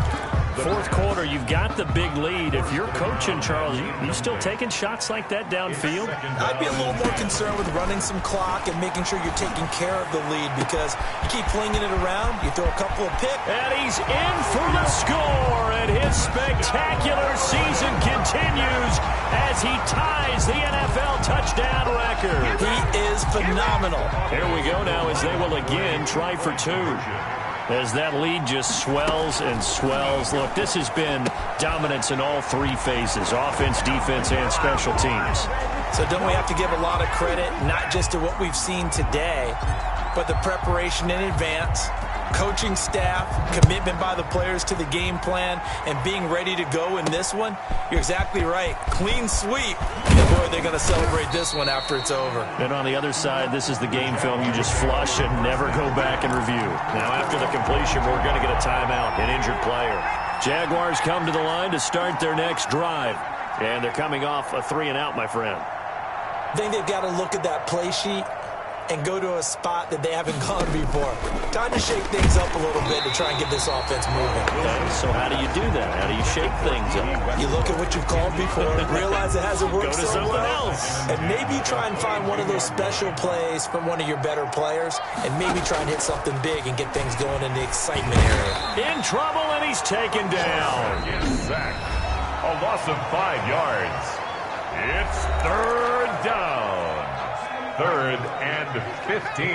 4th quarter, you've got the big lead. If you're coaching, Charles, you still taking shots like that downfield? I'd be a little more concerned with running some clock and making sure you're taking care of the lead, because you keep flinging it around, you throw a couple of picks. And he's in for the score, and his spectacular season continues as he ties the NFL touchdown record. He is phenomenal. Here we go now as they will again try for 2. As that lead just swells and swells. Look, this has been dominance in all 3 phases, offense, defense, and special teams. So don't we have to give a lot of credit, not just to what we've seen today, but the preparation in advance, coaching staff, commitment by the players to the game plan, and being ready to go in this one? You're exactly right. Clean sweep. And boy, they're going to celebrate this one after it's over. And on the other side, this is the game film you just flush and never go back and review. Now, after the completion, we're going to get a timeout, an injured player. Jaguars come to the line to start their next drive. And they're coming off a 3-and-out, my friend. I think they've got to look at that play sheet and go to a spot that they haven't gone before. Time to shake things up a little bit to try and get this offense moving. Okay, so how do you do that? How do you shake things up? You look at what you've called before, realize it hasn't worked Go to so something well, else. and maybe try and find one of those special plays from one of your better players, and maybe try and hit something big and get things going in the excitement area. In trouble, and he's taken down. Sack. A loss of 5 yards. It's 3rd down. 3rd and 15.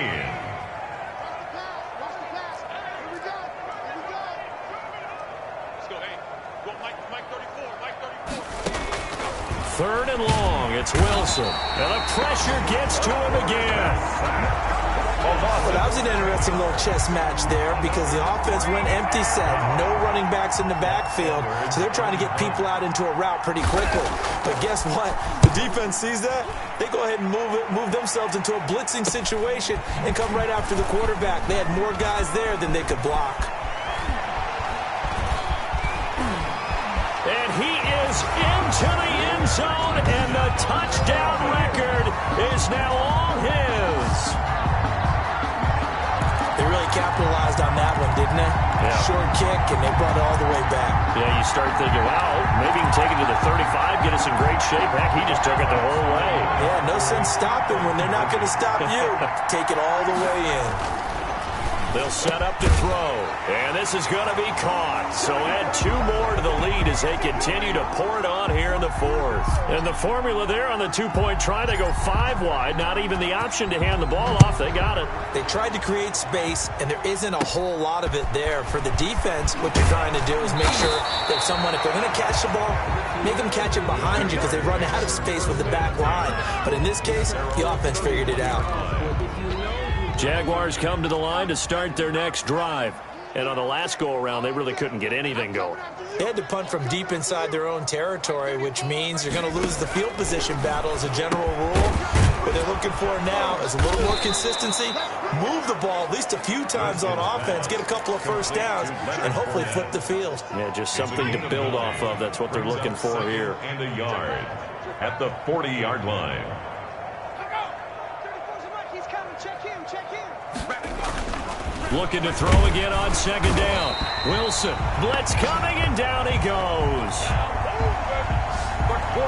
Third and long. It's Wilson. And the pressure gets to him again. Well, that was an interesting little chess match there, because the offense went empty set. No running backs in the backfield, so they're trying to get people out into a route pretty quickly. But guess what? The defense sees that. They go ahead and move themselves into a blitzing situation and come right after the quarterback. They had more guys there than they could block. And he is into the end zone, and the touchdown record is now all his. They really capitalized on that one, didn't they? Yeah. Short kick, and they brought it all the way back. Yeah, you start thinking, wow, maybe he can take it to the 35, get us in great shape. Heck, he just took it the whole way. Yeah, no sense stopping when they're not going to stop you. Take it all the way in. They'll set up to throw, and this is going to be caught. So add 2 more to the lead as they continue to pour it on here in the 4th. And the formula there on the 2-point try, they go 5 wide. Not even the option to hand the ball off. They got it. They tried to create space, and there isn't a whole lot of it there. For the defense, what you're trying to do is make sure that if they're going to catch the ball, make them catch it behind you, because they run out of space with the back line. But in this case, the offense figured it out. Jaguars come to the line to start their next drive. And on the last go-around, they really couldn't get anything going. They had to punt from deep inside their own territory, which means you're going to lose the field position battle as a general rule. What they're looking for now is a little more consistency, move the ball at least a few times on offense, get a couple of first downs, and hopefully flip the field. Yeah, just something to build off of. That's what they're looking for here. And a yard at the 40-yard line. Looking to throw again on second down. Wilson, blitz coming, and down he goes.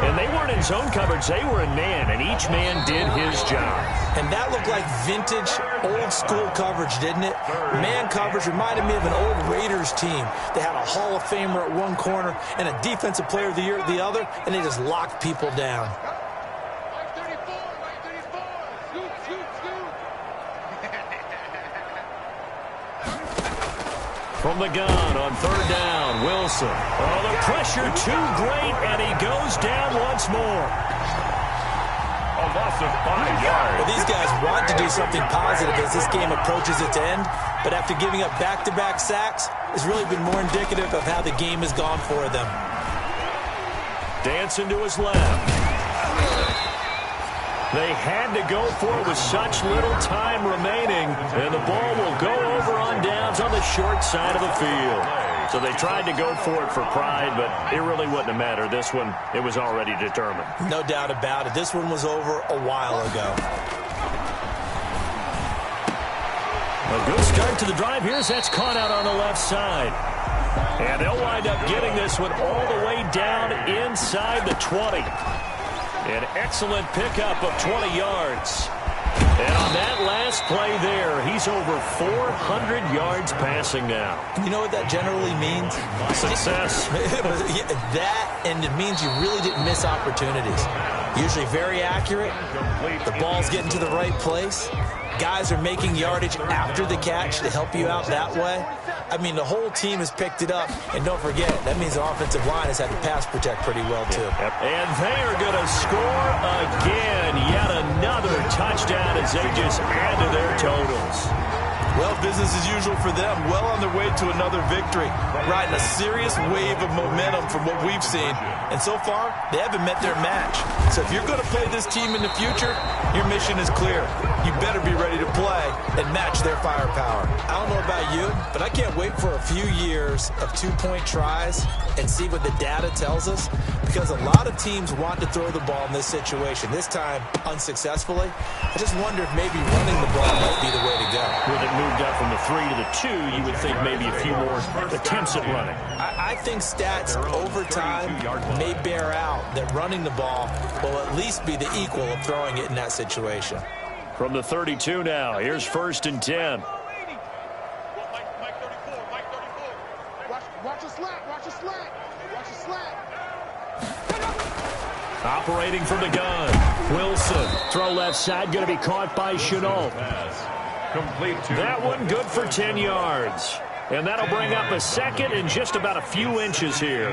And they weren't in zone coverage. They were in man, and each man did his job. And that looked like vintage, old-school coverage, didn't it? Man coverage reminded me of an old Raiders team. They had a Hall of Famer at one corner and a Defensive Player of the Year at the other, and they just locked people down. From the gun on third down, Wilson. Oh, the pressure too great, and he goes down once more. A loss of 5 yards. Well, these guys want to do something positive as this game approaches its end, but after giving up back-to-back sacks, it's really been more indicative of how the game has gone for them. Dancing to his left. They had to go for it with such little time remaining, and the ball will go over on downs on the short side of the field. So they tried to go for it for pride, but it really wouldn't have mattered. This one, it was already determined. No doubt about it. This one was over a while ago. A good start to the drive here as that's caught out on the left side. And they'll wind up getting this one all the way down inside the 20. An excellent pickup of 20 yards. And on that last play there, he's over 400 yards passing now. You know what that generally means? Success. That, and it means you really didn't miss opportunities. Usually very accurate. The ball's getting to the right place. Guys are making yardage after the catch to help you out that way. I mean, the whole team has picked it up. And don't forget, that means the offensive line has had to pass protect pretty well, too. Yep. And they are going to score again. Yet another touchdown as they just add to their totals. Well, business as usual for them. Well on their way to another victory. Riding a serious wave of momentum from what we've seen. And so far, they haven't met their match. So if you're going to play this team in the future, your mission is clear. You better be ready to play and match their firepower. I don't know about you, but I can't wait for a few years of two-point tries and see what the data tells us, because a lot of teams want to throw the ball in this situation, this time unsuccessfully. I just wonder if maybe running the ball might be the way to go. With it moved up from the 3 to the 2, you would think maybe a few more attempts at running. I think stats over time may bear out that running the ball will at least be the equal of throwing it in that situation. From the 32 now, here's 1st and 10. Watch a slant, watch a slant, watch a slant. Operating from the gun, Wilson. Throw left side, going to be caught by Chenault. That one good for 10 yards. And that'll bring up a second and just about a few inches here.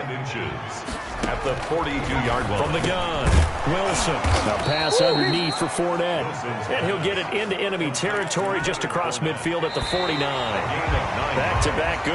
At the 42-yard line. From the gun, Wilson. A pass underneath for Fournette. And he'll get it into enemy territory just across midfield at the 49. Back-to-back good.